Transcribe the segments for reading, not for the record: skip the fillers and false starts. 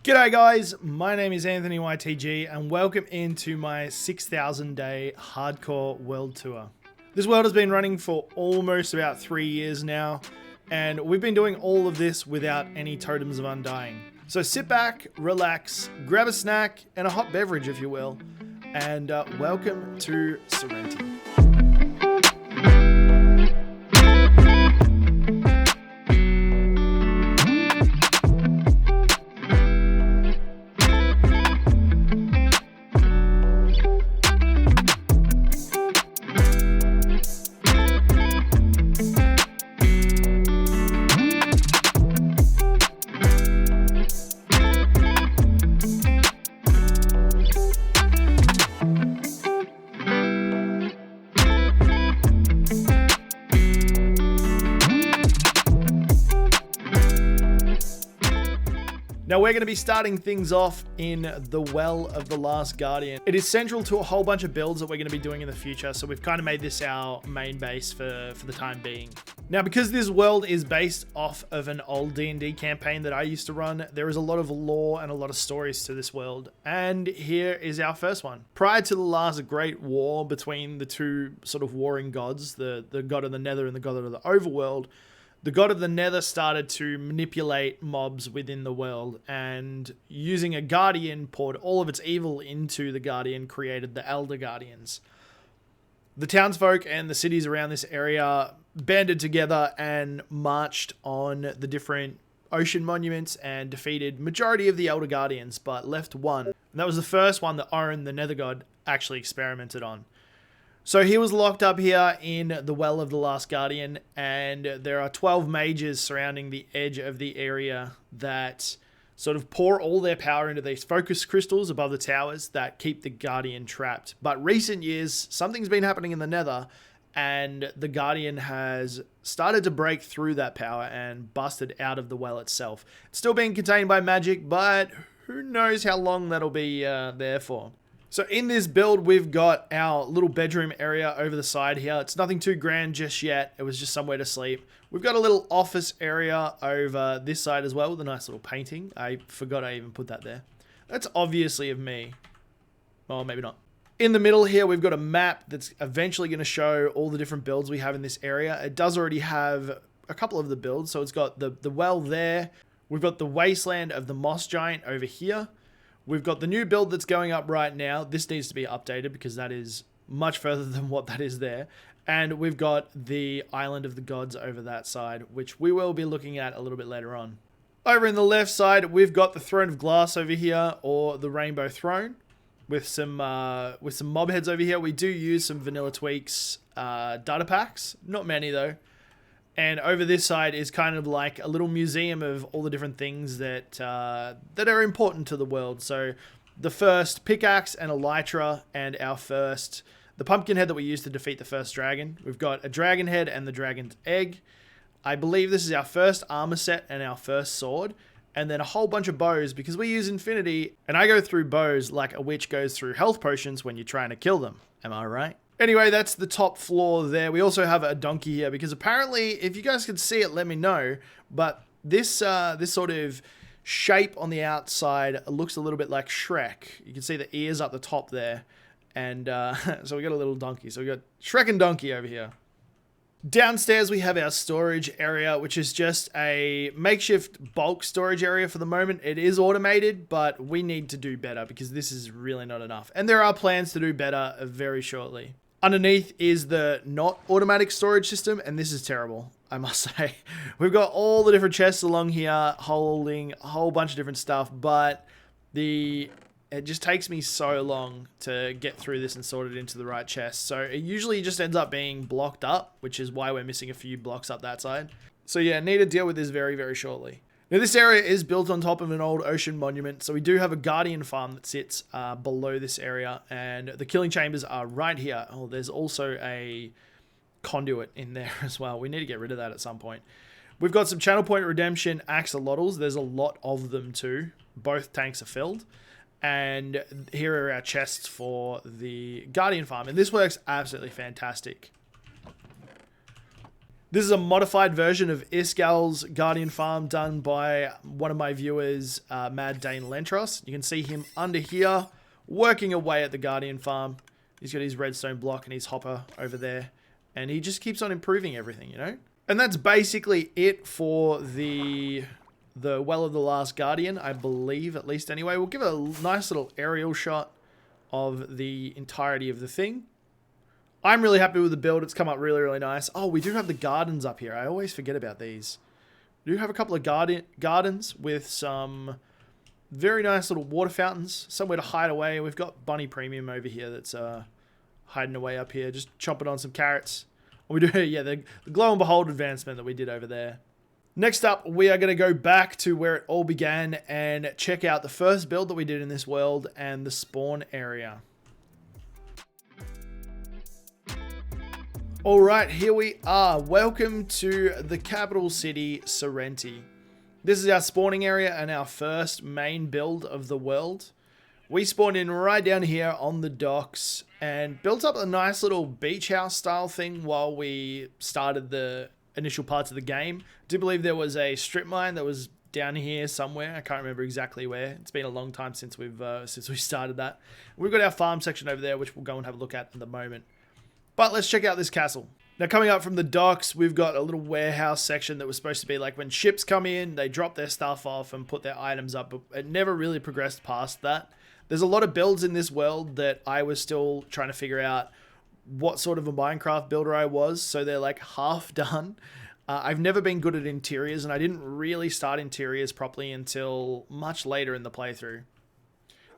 G'day guys, my name is Anthony YTG and welcome into my 6,000 day hardcore world tour. This world has been running for almost about 3 years now, and we've been doing all of this without any totems of undying. So sit back, relax, grab a snack and a hot beverage if you will, and welcome to Serenty. Now we're going to be starting things off in the Well of the Last Guardian. It is central to a whole bunch of builds that we're going to be doing in the future, so we've kind of made this our main base for the time being. Now because this world is based off of an old D&D campaign that I used to run, there is a lot of lore and a lot of stories to this world, and here is our first one. Prior to the last great war between the two sort of warring gods, the god of the Nether and the god of the Overworld, the god of the Nether started to manipulate mobs within the world, and using a guardian poured all of its evil into the guardian, created the Elder Guardians. The townsfolk and the cities around this area banded together and marched on the different ocean monuments and defeated majority of the Elder Guardians, but left one. And that was the first one that Oren, the Nether god, actually experimented on. So he was locked up here in the Well of the Last Guardian, and there are 12 mages surrounding the edge of the area that sort of pour all their power into these focus crystals above the towers that keep the Guardian trapped. But recent years, something's been happening in the Nether, and the Guardian has started to break through that power and busted out of the well itself. It's still being contained by magic, but who knows how long that'll be there for. So in this build, we've got our little bedroom area over the side here. It's nothing too grand just yet. It was just somewhere to sleep. We've got a little office area over this side as well with a nice little painting. I forgot I even put that there. That's obviously of me. Well, maybe not. In the middle here, we've got a map that's eventually going to show all the different builds we have in this area. It does already have a couple of the builds. So it's got the well there. We've got the Wasteland of the Moss Giant over here. We've got the new build that's going up right now. This needs to be updated because that is much further than what that is there. And we've got the Island of the Gods over that side, which we will be looking at a little bit later on. Over in the left side, we've got the Throne of Glass over here, or the Rainbow Throne, with some mob heads over here. We do use some vanilla tweaks data packs, not many though. And over this side is kind of like a little museum of all the different things that that are important to the world. So the first pickaxe and elytra, and the pumpkin head that we used to defeat the first dragon. We've got a dragon head and the dragon's egg. I believe this is our first armor set and our first sword. And then a whole bunch of bows because we use infinity. And I go through bows like a witch goes through health potions when you're trying to kill them. Am I right? Anyway, that's the top floor there. We also have a donkey here because apparently, if you guys can see it, let me know. But this sort of shape on the outside looks a little bit like Shrek. You can see the ears up the top there. And so we got a little donkey. So we got Shrek and donkey over here. Downstairs, we have our storage area, which is just a makeshift bulk storage area for the moment. It is automated, but we need to do better because this is really not enough. And there are plans to do better very shortly. Underneath is the not automatic storage system, and this is terrible, I must say. We've got all the different chests along here holding a whole bunch of different stuff, but it just takes me so long to get through this and sort it into the right chest. So it usually just ends up being blocked up, which is why we're missing a few blocks up that side. So yeah, need to deal with this very, very shortly. Now this area is built on top of an old ocean monument, so we do have a guardian farm that sits below this area, and the killing chambers are right here. Oh, there's also a conduit in there as well. We need to get rid of that at some point. We've got some channel point redemption axolotls. There's a lot of them too. Both tanks are filled. And here are our chests for the guardian farm, and this works absolutely fantastic. This is a modified version of Isgal's Guardian Farm done by one of my viewers, Mad Dane Lentros. You can see him under here working away at the Guardian Farm. He's got his redstone block and his hopper over there. And he just keeps on improving everything, you know? And that's basically it for the Well of the Last Guardian, I believe, at least anyway. We'll give a nice little aerial shot of the entirety of the thing. I'm really happy with the build. It's come up really, really nice. Oh, we do have the gardens up here. I always forget about these. We do have a couple of gardens with some very nice little water fountains. Somewhere to hide away. We've got Bunny Premium over here that's hiding away up here. Just chomping on some carrots. We do, yeah, the Glow and Behold advancement that we did over there. Next up, we are going to go back to where it all began and check out the first build that we did in this world and the spawn area. Alright, here we are. Welcome to the capital city, Serenty. This is our spawning area and our first main build of the world. We spawned in right down here on the docks and built up a nice little beach house style thing while we started the initial parts of the game. I do believe there was a strip mine that was down here somewhere. I can't remember exactly where. It's been a long time since we started that. We've got our farm section over there, which we'll go and have a look at in the moment. But let's check out this castle. Now, coming up from the docks, we've got a little warehouse section that was supposed to be like when ships come in, they drop their stuff off and put their items up, but it never really progressed past that. There's a lot of builds in this world that I was still trying to figure out what sort of a Minecraft builder I was, so they're like half done. I've never been good at interiors, and I didn't really start interiors properly until much later in the playthrough.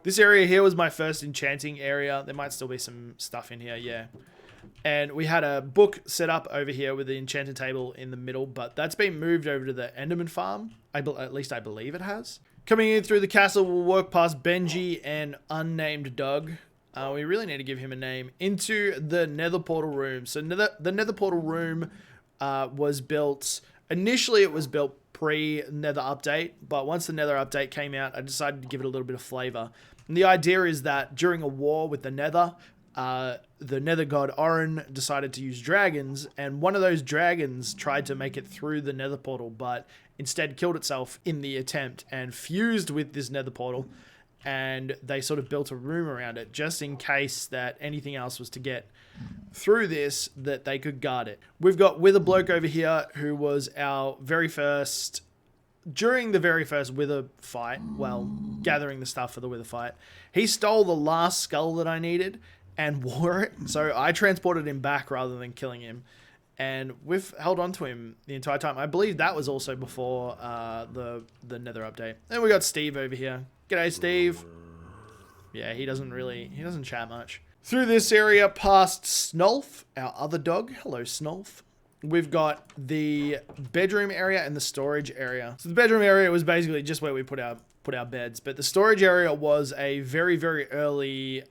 This area here was my first enchanting area. There might still be some stuff in here, yeah. And we had a book set up over here with the enchanted table in the middle, but that's been moved over to the Enderman farm. At least I believe it has. Coming in through the castle, we'll walk past Benji and unnamed Doug. We really need to give him a name. Into the Nether portal room. So the Nether portal room was built... Initially, it was built pre-Nether update, but once the Nether update came out, I decided to give it a little bit of flavor. And the idea is that during a war with the Nether god Gro-Uhn decided to use dragons, and one of those dragons tried to make it through the Nether portal, but instead killed itself in the attempt and fused with this Nether portal, and they sort of built a room around it just in case that anything else was to get through this, that they could guard it. We've got Wither Bloke over here, who was our very first... During the very first Wither fight, well, gathering the stuff for the Wither fight, he stole the last skull that I needed and wore it. So I transported him back rather than killing him. And we've held on to him the entire time. I believe that was also before the Nether update. And we got Steve over here. G'day, Steve. Yeah, he doesn't chat much. Through this area past Snolf, our other dog. Hello, Snolf. We've got the bedroom area and the storage area. So the bedroom area was basically just where we put our beds. But the storage area was a very, very early,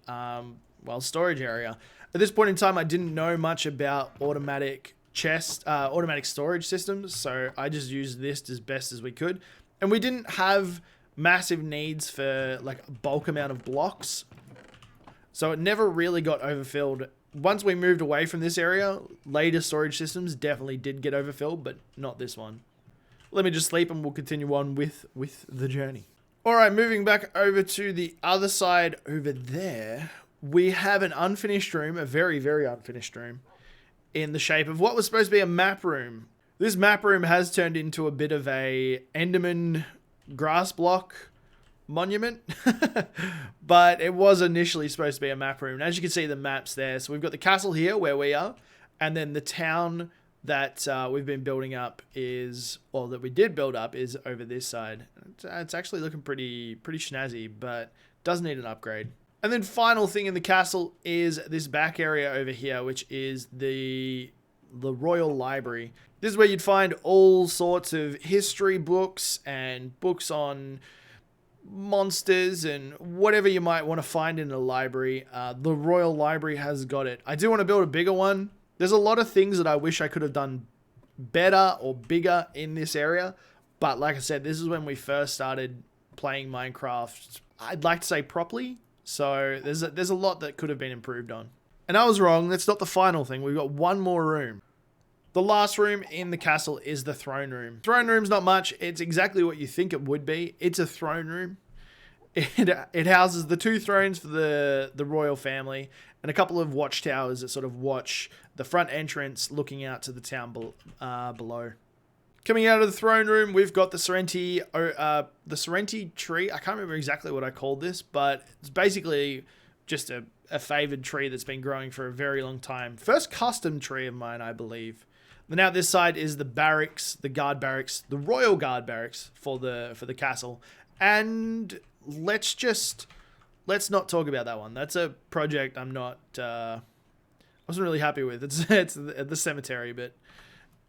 storage area. At this point in time, I didn't know much about automatic storage systems. So I just used this as best as we could. And we didn't have massive needs for like a bulk amount of blocks. So it never really got overfilled. Once we moved away from this area, later storage systems definitely did get overfilled, but not this one. Let me just sleep and we'll continue on with the journey. All right, moving back over to the other side over there, we have an unfinished room, a very, very unfinished room, in the shape of what was supposed to be a map room. This map room has turned into a bit of a Enderman grass block monument, but it was initially supposed to be a map room. And as you can see, the map's there. So we've got the castle here where we are, and then the town that we've been building up that we did build up is over this side. It's actually looking pretty snazzy, but does need an upgrade. And then final thing in the castle is this back area over here, which is the Royal Library. This is where you'd find all sorts of history books and books on monsters and whatever you might want to find in a library. The Royal Library has got it. I do want to build a bigger one. There's a lot of things that I wish I could have done better or bigger in this area, but like I said, this is when we first started playing Minecraft, I'd like to say properly, so there's a lot that could have been improved on. And I was wrong. That's not the final thing. We've got one more room. The last room in the castle is the throne room. Throne room's not much. It's exactly what you think it would be. It's a throne room. It houses the 2 thrones for the royal family and a couple of watchtowers that sort of watch the front entrance looking out to the town below. Coming out of the throne room, we've got the Serenty tree. I can't remember exactly what I called this, but it's basically just a favored tree that's been growing for a very long time. First custom tree of mine, I believe. Then out this side is the barracks, the guard barracks, the royal guard barracks for the castle. And let's not talk about that one. That's a project I wasn't really happy with. It's the cemetery, but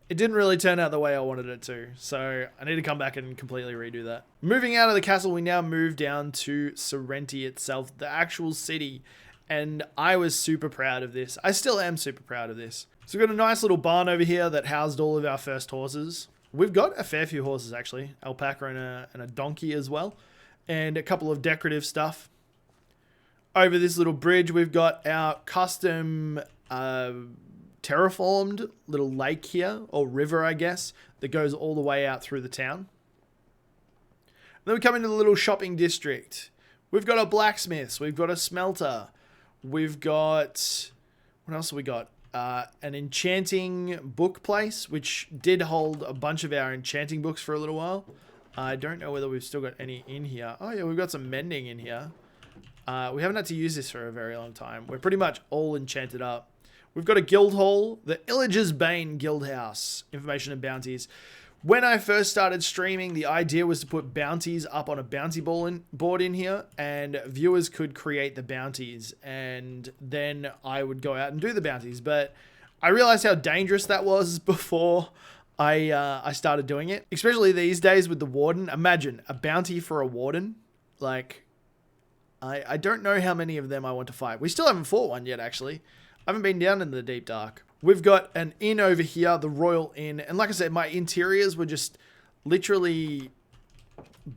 it didn't really turn out the way I wanted it to. So I need to come back and completely redo that. Moving out of the castle, we now move down to Serenty itself, the actual city. And I was super proud of this. I still am super proud of this. So we've got a nice little barn over here that housed all of our first horses. We've got a fair few horses, actually. Alpaca and a donkey as well. And a couple of decorative stuff. Over this little bridge, we've got our custom terraformed little lake here, or river, I guess, that goes all the way out through the town. And then we come into the little shopping district. We've got a blacksmiths. We've got a smelter. We've got... What else have we got? An enchanting book place, which did hold a bunch of our enchanting books for a little while. I don't know whether we've still got any in here. Oh yeah, we've got some mending in here. We haven't had to use this for a very long time. We're pretty much all enchanted up. We've got a guild hall, the Illager's Bane Guild House, information and bounties. When I first started streaming, the idea was to put bounties up on a bounty board in here, and viewers could create the bounties, and then I would go out and do the bounties. But I realized how dangerous that was before I started doing it, especially these days with the warden. Imagine a bounty for a warden. Like, I don't know how many of them I want to fight. We still haven't fought one yet, actually. I haven't been down in the deep dark. We've got an inn over here, the Royal Inn. And like I said, my interiors were just literally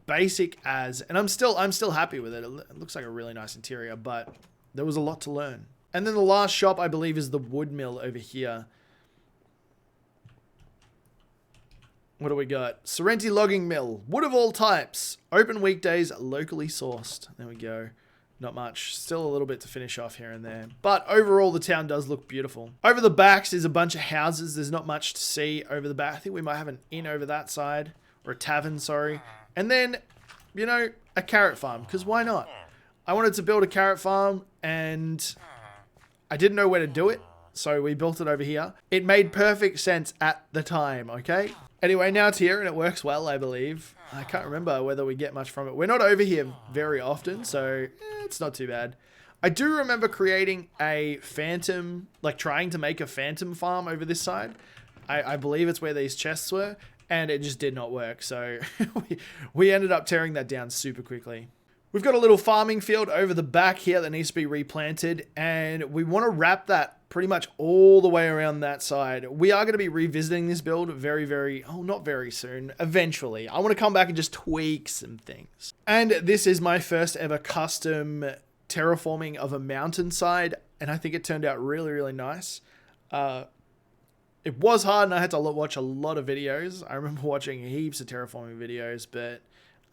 basic as... And I'm still happy with it. It looks like a really nice interior, but there was a lot to learn. And then the last shop, I believe, is the wood mill over here. What do we got? Serenty Logging Mill. Wood of all types. Open weekdays, locally sourced. There we go. Not much. Still a little bit to finish off here and there. But overall, the town does look beautiful. Over the backs is a bunch of houses. There's not much to see over the back. I think we might have an inn over that side. Or a tavern, sorry. And then, you know, a carrot farm. Because why not? I wanted to build a carrot farm and I didn't know where to do it. So we built it over here. It made perfect sense at the time, okay? Anyway, now it's here and it works well, I believe. I can't remember whether we get much from it. We're not over here very often, so it's not too bad. I do remember creating a phantom, like trying to make a phantom farm over this side. I believe it's where these chests were, and it just did not work. So we ended up tearing that down super quickly. We've got a little farming field over the back here that needs to be replanted, and we want to wrap that pretty much all the way around that side. We are going to be revisiting this build not very soon, eventually. I want to come back and just tweak some things. And this is my first ever custom terraforming of a mountainside, and I think it turned out really, really nice. It was hard and I had to watch a lot of videos. I remember watching heaps of terraforming videos, but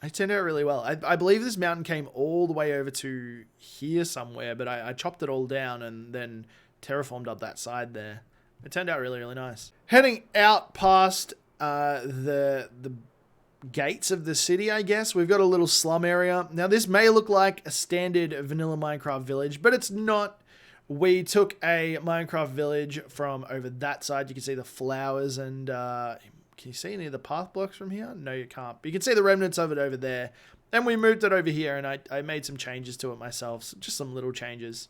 it turned out really well. I believe this mountain came all the way over to here somewhere, but I chopped it all down and then terraformed up that side there. It turned out really, really nice. Heading out past the gates of the city, I guess, we've got a little slum area. Now, this may look like a standard vanilla Minecraft village, but it's not. We took a Minecraft village from over that side. You can see the flowers and... can you see any of the path blocks from here? No, you can't. But you can see the remnants of it over there. And we moved it over here, and I made some changes to it myself. So just some little changes.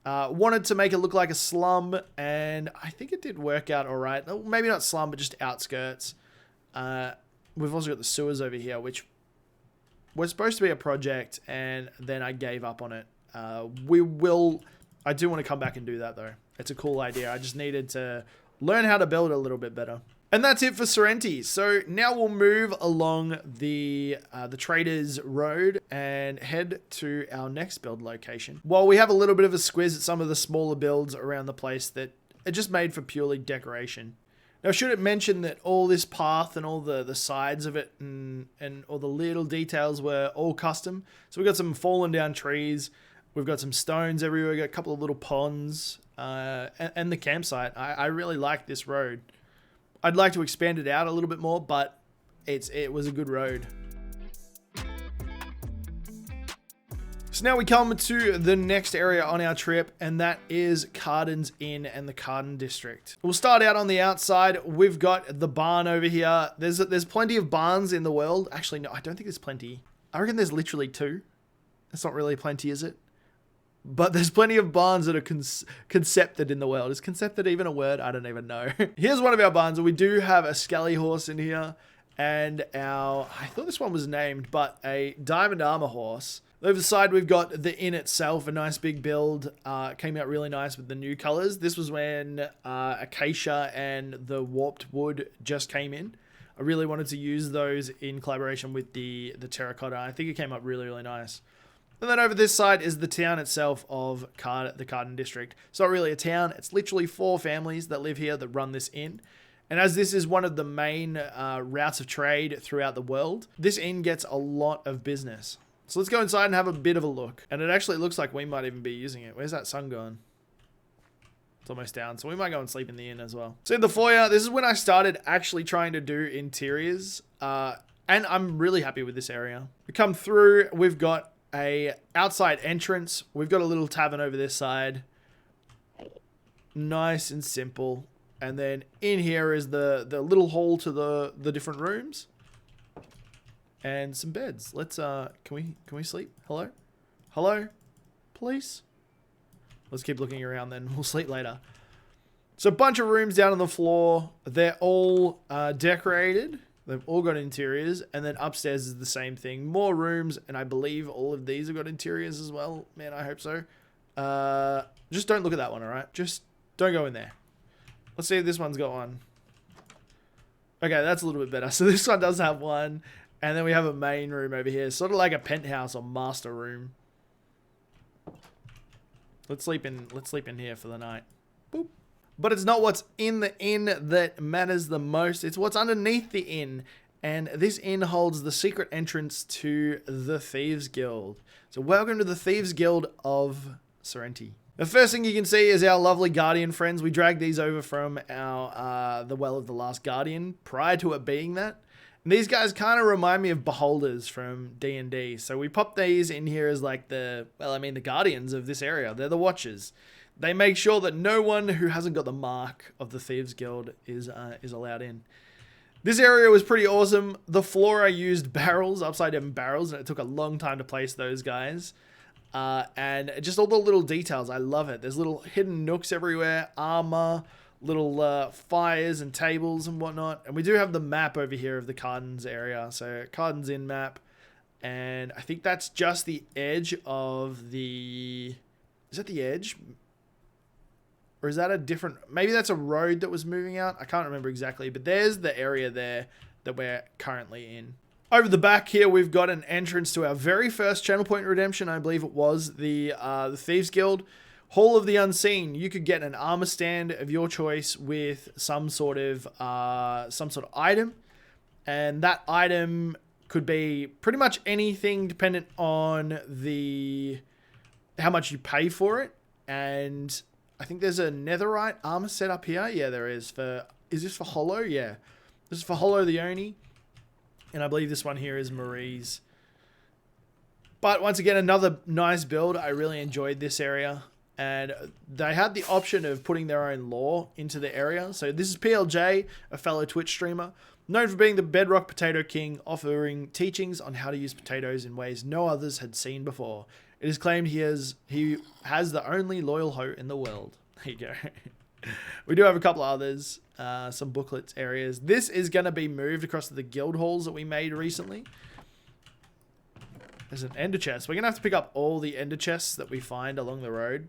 Wanted to make it look like a slum, and I think it did work out all right. Maybe not slum, but just outskirts. We've also got the sewers over here, which was supposed to be a project, and then I gave up on it. I do want to come back and do that, though. It's a cool idea. I just needed to learn how to build it a little bit better. And that's it for Serenty. So now we'll move along the Traders Road and head to our next build location. While we have a little bit of a squiz at some of the smaller builds around the place that are just made for purely decoration. Now, should it mention that all this path and all the sides of it and all the little details were all custom. So we've got some fallen down trees. We've got some stones everywhere. We've got a couple of little ponds and the campsite. I really like this road. I'd like to expand it out a little bit more, but it was a good road. So now we come to the next area on our trip, and that is Karden's Inn and the Karden district. We'll start out on the outside. We've got the barn over here. There's plenty of barns in the world. Actually, no, I don't think there's plenty. I reckon there's literally 2. That's not really plenty, is it? But there's plenty of barns that are concepted in the world. Is concepted even a word? I don't even know. Here's one of our barns. We do have a skelly horse in here, and I thought this one was named, but a diamond armor horse. Over the side, we've got the inn itself, a nice big build. Came out really nice with the new colors. This was when Acacia and the Warped Wood just came in. I really wanted to use those in collaboration with the terracotta. I think it came up really, really nice. And then over this side is the town itself of the Karden district. It's not really a town. It's literally 4 families that live here that run this inn. And as this is one of the main routes of trade throughout the world, this inn gets a lot of business. So let's go inside and have a bit of a look. And it actually looks like we might even be using it. Where's that sun gone? It's almost down. So we might go and sleep in the inn as well. So in the foyer, this is when I started actually trying to do interiors. And I'm really happy with this area. We come through. We've got a outside entrance. We've got a little tavern over this side. Nice and simple. And then in here is the little hall to the different rooms. And some beds. Let's can we sleep? Hello? Hello? Police? Let's keep looking around then. We'll sleep later. So a bunch of rooms down on the floor. They're all decorated. They've all got interiors. And then upstairs is the same thing. More rooms. And I believe all of these have got interiors as well. Man, I hope so. Just don't look at that one, alright? Just don't go in there. Let's see if this one's got one. Okay, that's a little bit better. So this one does have one. And then we have a main room over here. Sort of like a penthouse or master room. Let's sleep in here for the night. Boop. But it's not what's in the inn that matters the most. It's what's underneath the inn. And this inn holds the secret entrance to the Thieves Guild. So welcome to the Thieves Guild of Serenty. The first thing you can see is our lovely Guardian friends. We dragged these over from our the Well of the Last Guardian prior to it being that. And these guys kind of remind me of beholders from D&D. So we pop these in here as like the guardians of this area. They're the watchers. They make sure that no one who hasn't got the mark of the Thieves Guild is allowed in. This area was pretty awesome. The floor I used barrels, upside down barrels, and it took a long time to place those guys. And just all the little details. I love it. There's little hidden nooks everywhere. Armor. Little fires and tables and whatnot. And we do have the map over here of the Karden's area. So Karden's Inn map. And I think that's just the edge of the... Is that the edge? Or is that a different... Maybe that's a road that was moving out. I can't remember exactly. But there's the area there that we're currently in. Over the back here, we've got an entrance to our very first channel point redemption. I believe it was the Thieves Guild. Hall of the Unseen. You could get an armor stand of your choice with some sort of item, and that item could be pretty much anything dependent on how much you pay for it. And I think there's a netherite armor set up here. Yeah, there is. Is this for Hollow? Yeah, this is for Hollow the Oni, and I believe this one here is Marie's. But once again, another nice build. I really enjoyed this area. And they had the option of putting their own lore into the area. So this is PLJ, a fellow Twitch streamer, known for being the Bedrock Potato King, offering teachings on how to use potatoes in ways no others had seen before. It is claimed he has the only loyal hoe in the world. There you go. We do have a couple others, some booklets areas. This is going to be moved across to the guild halls that we made recently. There's an ender chest. We're going to have to pick up all the ender chests that we find along the road.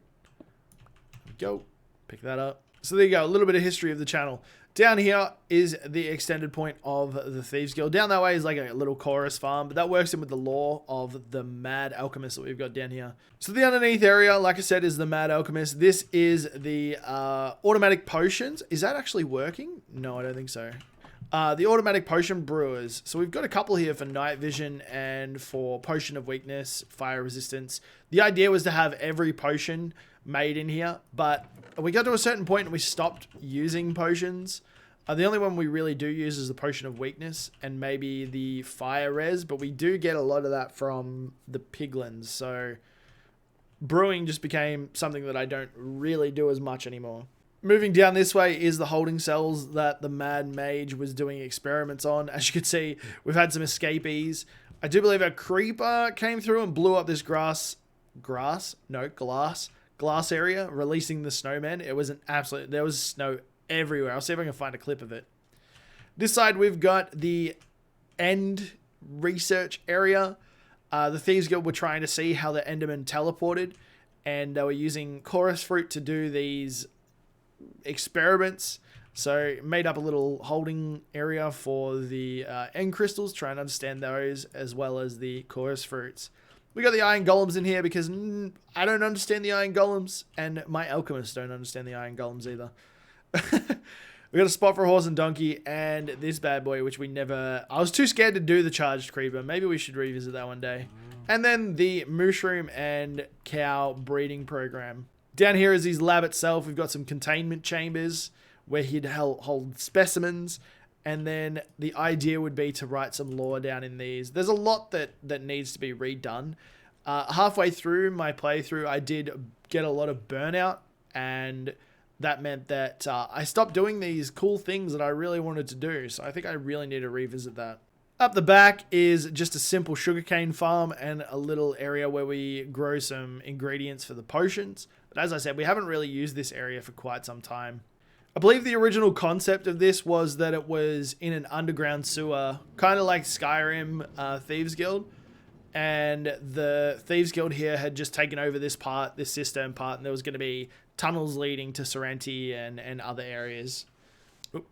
Go pick that up. So there you go, a little bit of history of the channel. Down here is the extended point of the Thieves Guild. Down that way is like a little chorus farm, but that works in with the lore of the Mad Alchemist that we've got down here. So the underneath area, like I said, is the Mad Alchemist. This is the automatic potions. Is that actually working? No, I don't think so. The automatic potion brewers. So we've got a couple here for night vision and for potion of weakness, fire resistance. The idea was to have every potion made in here, but we got to a certain point and we stopped using potions. The only one we really do use is the potion of weakness and maybe the fire res, but we do get a lot of that from the piglins. So brewing just became something that I don't really do as much anymore. Moving down this way is the holding cells that the Mad Mage was doing experiments on. As you can see, we've had some escapees. I do believe a creeper came through and blew up this glass area, releasing the snowman. It was there was snow everywhere. I'll see if I can find a clip of it. This side, we've got the end research area. The Thieves Guild were trying to see how the Enderman teleported, and they were using chorus fruit to do these experiments. So made up a little holding area for the end crystals, trying to understand those as well as the chorus fruits. We got the iron golems in here because I don't understand the iron golems, and my alchemists don't understand the iron golems either. We got a spot for a horse and donkey, and this bad boy, which we never... I was too scared to do the charged creeper. Maybe we should revisit that one day. And then the mushroom and cow breeding program. Down here is his lab itself. We've got some containment chambers where he'd hold specimens. And then the idea would be to write some lore down in these. There's a lot that needs to be redone. Halfway through my playthrough, I did get a lot of burnout, and that meant that I stopped doing these cool things that I really wanted to do. So I think I really need to revisit that. Up the back is just a simple sugarcane farm and a little area where we grow some ingredients for the potions. But as I said, we haven't really used this area for quite some time. I believe the original concept of this was that it was in an underground sewer, kind of like Skyrim Thieves Guild. And the Thieves Guild here had just taken over this cistern part, and there was going to be tunnels leading to Serenty and other areas. Oop,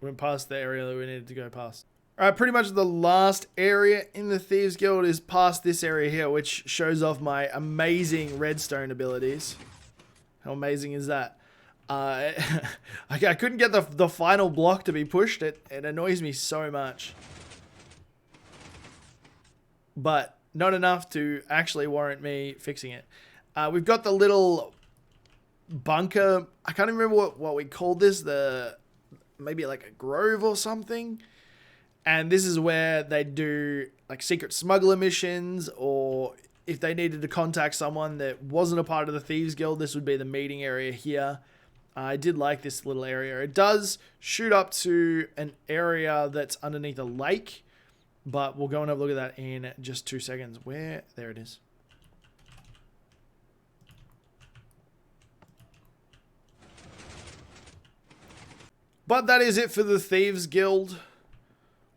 went past the area that we needed to go past. Alright, pretty much the last area in the Thieves Guild is past this area here, which shows off my amazing redstone abilities. How amazing is that? I couldn't get the final block to be pushed. It annoys me so much. But not enough to actually warrant me fixing it. We've got the little bunker. I can't remember what we called this. Maybe like a grove or something. And this is where they do like secret smuggler missions, or if they needed to contact someone that wasn't a part of the Thieves Guild, this would be the meeting area here. I did like this little area. It does shoot up to an area that's underneath a lake, but we'll go and have a look at that in just 2 seconds. There it is. But that is it for the Thieves Guild.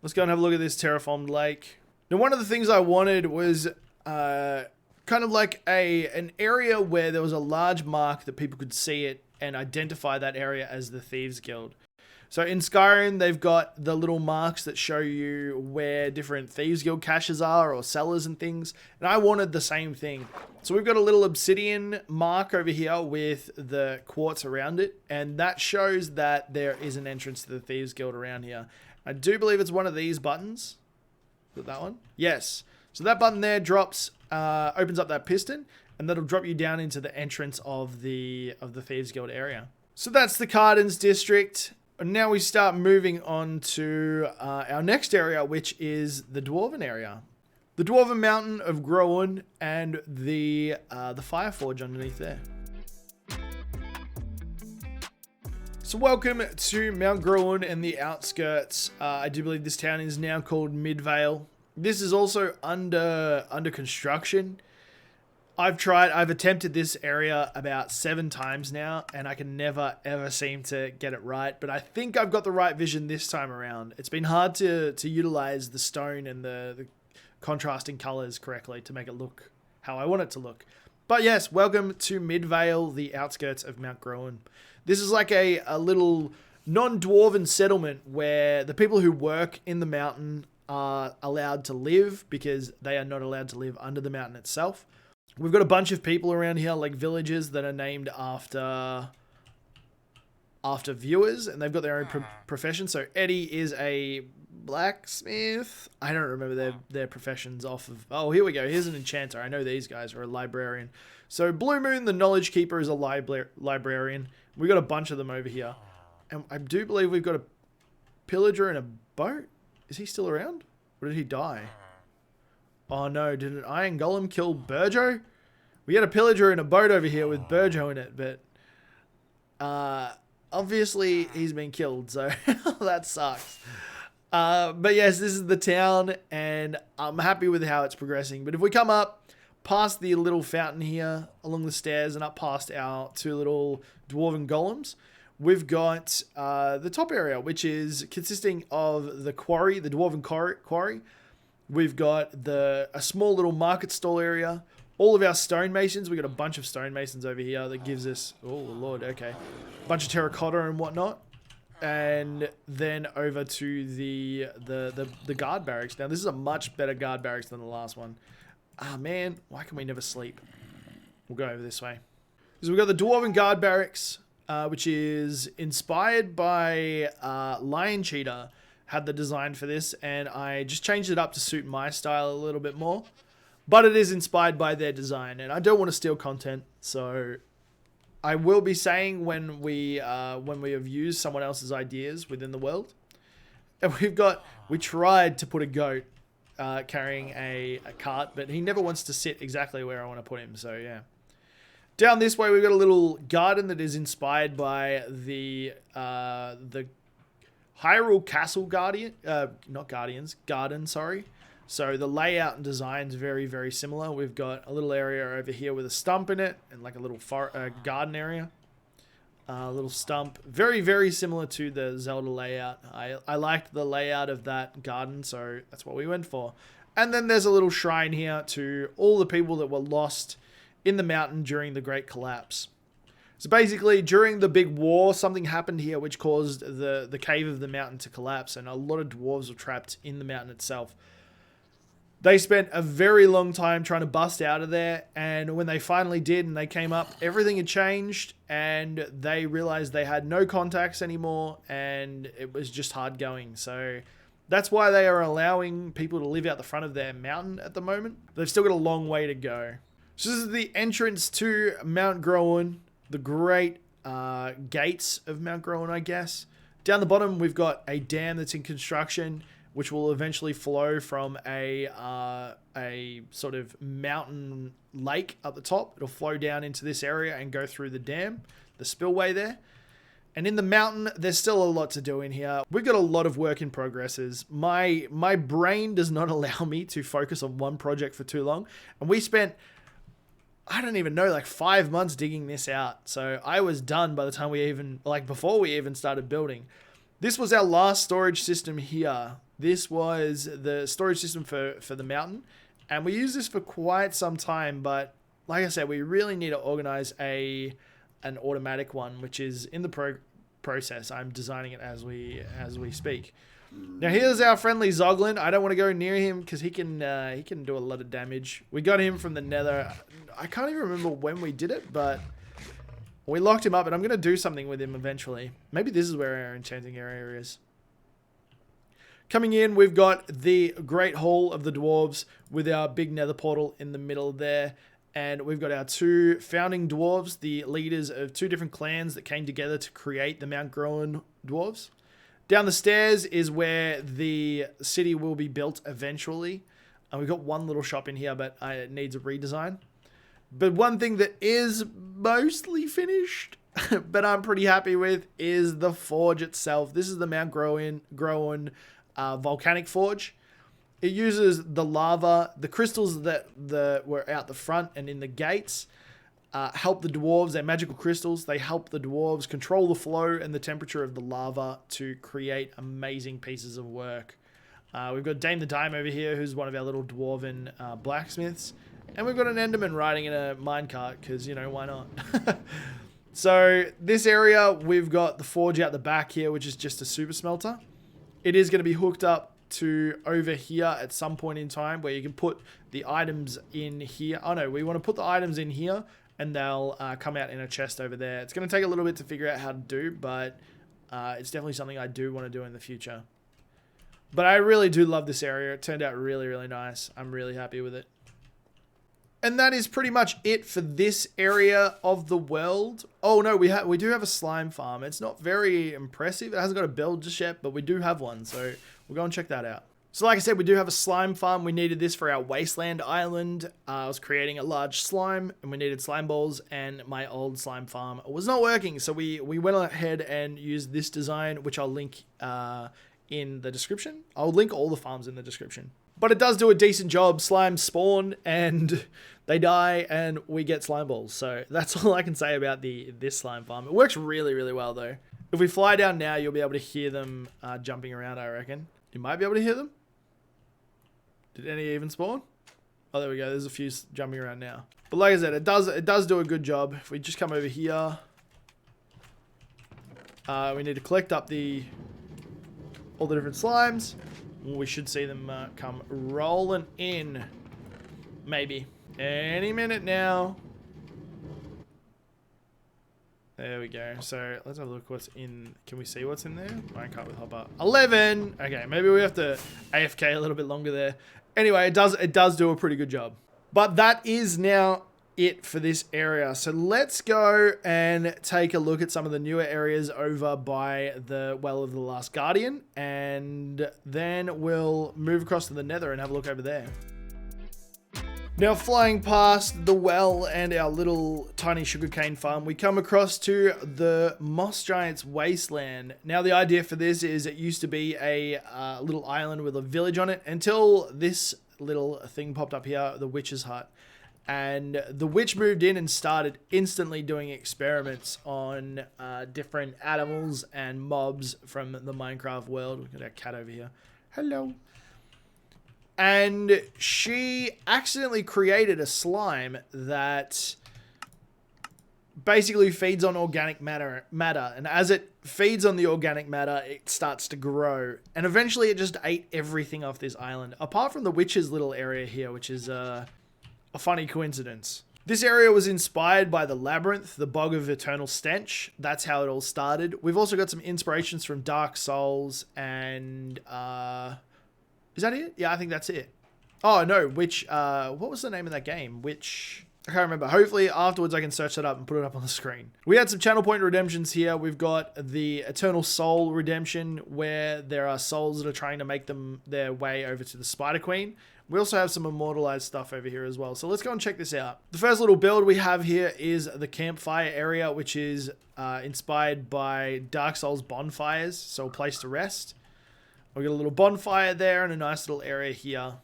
Let's go and have a look at this terraformed lake. Now, one of the things I wanted was kind of like an area where there was a large mark that people could see it and identify that area as the Thieves Guild. So in Skyrim, they've got the little marks that show you where different Thieves Guild caches are or cellars and things. And I wanted the same thing. So we've got a little obsidian mark over here with the quartz around it. And that shows that there is an entrance to the Thieves Guild around here. I do believe it's one of these buttons. Is it that one? Yes. So that button there drops, opens up that piston, and that'll drop you down into the entrance of the Thieves Guild area. So that's the Karden's district. And now we start moving on to our next area, which is the Dwarven area. The Dwarven Mountain of Gro-Uhn and the Fire Forge underneath there. So welcome to Mount Gro-Uhn and the outskirts. I do believe this town is now called Midvale. This is also under construction. I've attempted this area about 7 times now, and I can never ever seem to get it right. But I think I've got the right vision this time around. It's been hard to utilize the stone and the contrasting colors correctly to make it look how I want it to look. But yes, welcome to Midvale, the outskirts of Mount Gro-Uhn. This is like a little non-dwarven settlement where the people who work in the mountain are allowed to live because they are not allowed to live under the mountain itself. We've got a bunch of people around here, like villages that are named after viewers, and they've got their own profession. So Eddie is a blacksmith. I don't remember their professions off of... Oh, here we go. Here's an enchanter. I know these guys are a librarian. So Blue Moon, the knowledge keeper, is a librarian. We've got a bunch of them over here. And I do believe we've got a pillager in a boat. Is he still around? Or did he die? Oh no, did an iron golem kill Burjo? We had a pillager in a boat over here with Burjo in it, but obviously he's been killed, so that sucks. But yes, this is the town, and I'm happy with how it's progressing. But if we come up past the little fountain here, along the stairs, and up past our two little dwarven golems, we've got the top area, which is consisting of the quarry, the dwarven quarry. We've got a small little market stall area. All of our stonemasons. We've got a bunch of stonemasons over here that gives us... Oh, Lord, okay. A bunch of terracotta and whatnot. And then over to the guard barracks. Now, this is a much better guard barracks than the last one. Ah, man. Why can we never sleep? We'll go over this way. So we've got the Dwarven guard barracks, which is inspired by Lion Cheetah. Had the design for this, and I just changed it up to suit my style a little bit more. But it is inspired by their design, and I don't want to steal content, so I will be saying when we have used someone else's ideas within the world. And we tried to put a goat carrying a cart, but he never wants to sit exactly where I want to put him, so yeah. Down this way, we've got a little garden that is inspired by the Hyrule Castle Garden, sorry. So the layout and design is very, very similar. We've got a little area over here with a stump in it and like a little garden area. A little stump. Very, very similar to the Zelda layout. I liked the layout of that garden, so that's what we went for. And then there's a little shrine here to all the people that were lost in the mountain during the Great Collapse. So basically, during the big war, something happened here which caused the cave of the mountain to collapse, and a lot of dwarves were trapped in the mountain itself. They spent a very long time trying to bust out of there, and when they finally did and they came up, everything had changed, and they realized they had no contacts anymore, and it was just hard going. So that's why they are allowing people to live out the front of their mountain at the moment. They've still got a long way to go. So this is the entrance to Mount Gro-Uhn. The great gates of Mount Gro-Uhn, I guess. Down the bottom, we've got a dam that's in construction, which will eventually flow from a sort of mountain lake up the top. It'll flow down into this area and go through the dam, the spillway there. And in the mountain, there's still a lot to do in here. We've got a lot of work in progresses. My brain does not allow me to focus on one project for too long. And we spent... I don't even know, like 5 months digging this out. So I was done by the time before we even started building. This was our last storage system here. This was the storage system for the mountain. And we used this for quite some time, but like I said, we really need to organize an automatic one, which is in the process. I'm designing it as we speak. Now here's our friendly Zoglin. I don't want to go near him because he can do a lot of damage. We got him from the Nether. I can't even remember when we did it, but we locked him up, and I'm going to do something with him eventually. Maybe this is where our enchanting area is. Coming in, we've got the Great Hall of the Dwarves with our big Nether portal in the middle there. And we've got our two founding dwarves, the leaders of two different clans that came together to create the Mount Gro-Uhn dwarves. Down the stairs is where the city will be built eventually. And we've got one little shop in here, but it needs a redesign. But one thing that is mostly finished, but I'm pretty happy with, is the forge itself. This is the Mount Gro-Uhn volcanic forge. It uses the lava, the crystals that were out the front and in the gates. Help the dwarves, they're magical crystals. They help the dwarves control the flow and the temperature of the lava to create amazing pieces of work. We've got Dame the Dime over here, who's one of our little dwarven blacksmiths. And we've got an Enderman riding in a minecart, because, you know, why not? So this area, we've got the forge out the back here, which is just a super smelter. It is going to be hooked up to over here at some point in time where you can put the items in here. Oh no, we want to put the items in here and they'll come out in a chest over there. It's going to take a little bit to figure out how to do, but it's definitely something I do want to do in the future. But I really do love this area. It turned out really, really nice. I'm really happy with it. And that is pretty much it for this area of the world. Oh no, we do have a slime farm. It's not very impressive. It hasn't got a build just yet, but we do have one. So we'll go and check that out. So like I said, we do have a slime farm. We needed this for our Wasteland island. I was creating a large slime and we needed slime balls, and my old slime farm was not working. So we went ahead and used this design, which I'll link in the description. I'll link all the farms in the description. But it does do a decent job. Slimes spawn and they die and we get slime balls. So that's all I can say about this slime farm. It works really, really well though. If we fly down now, you'll be able to hear them jumping around, I reckon. You might be able to hear them. Did any even spawn? Oh, there we go. There's a few jumping around now. But like I said, it does do a good job. If we just come over here, we need to collect up all the different slimes. We should see them come rolling in. Maybe. Any minute now. There we go. So let's have a look what's in. Can we see what's in there? Minecart with hopper. 11. Okay, maybe we have to AFK a little bit longer there. Anyway, it does do a pretty good job. But that is now it for this area. So let's go and take a look at some of the newer areas over by the Well of the Last Guardian, and then we'll move across to the Nether and have a look over there. Now, flying past the well and our little tiny sugarcane farm, we come across to the Moss Giant's Wasteland. Now, the idea for this is it used to be a little island with a village on it until this little thing popped up here, the witch's hut. And the witch moved in and started instantly doing experiments on different animals and mobs from the Minecraft world. We've got our cat over here. Hello. And she accidentally created a slime that basically feeds on organic matter. And as it feeds on the organic matter, it starts to grow. And eventually it just ate everything off this island. Apart from the witch's little area here, which is a funny coincidence. This area was inspired by the Labyrinth, the Bog of Eternal Stench. That's how it all started. We've also got some inspirations from Dark Souls and... is that it? Yeah, I think that's it. Oh, no, what was the name of that game? I can't remember. Hopefully afterwards I can search that up and put it up on the screen. We had some channel point redemptions here. We've got the Eternal Soul redemption, where there are souls that are trying to make their way over to the Spider Queen. We also have some immortalized stuff over here as well. So let's go and check this out. The first little build we have here is the campfire area, which is inspired by Dark Souls bonfires. So a place to rest. We've got a little bonfire there and a nice little area here.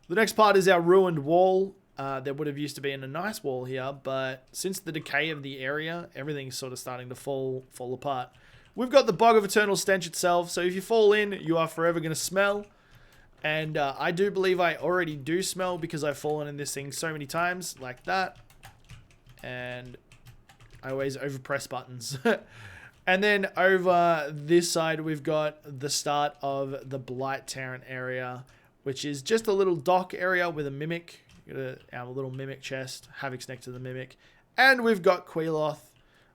The next part is our ruined wall. There would have used to been a nice wall here, but since the decay of the area, everything's sort of starting to fall apart. We've got the Bog of Eternal Stench itself, so if you fall in, you are forever going to smell. And I do believe I already do smell because I've fallen in this thing so many times, like that. And I always overpress buttons. And then over this side, we've got the start of the Blight Town area, which is just a little dock area with a mimic. Got our little mimic chest. Havoc's next to the mimic. And we've got Queeloth,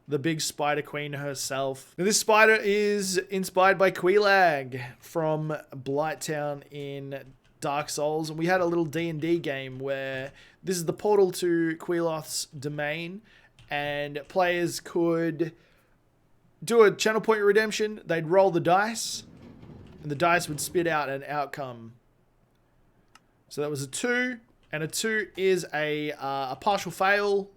the big spider queen herself. Now, this spider is inspired by Queelag from Blight Town in Dark Souls. And we had a little D&D game where this is the portal to Queeloth's domain. And players could do a channel point redemption. They'd roll the dice, and the dice would spit out an outcome. So that was a 2, and a 2 is a partial fail,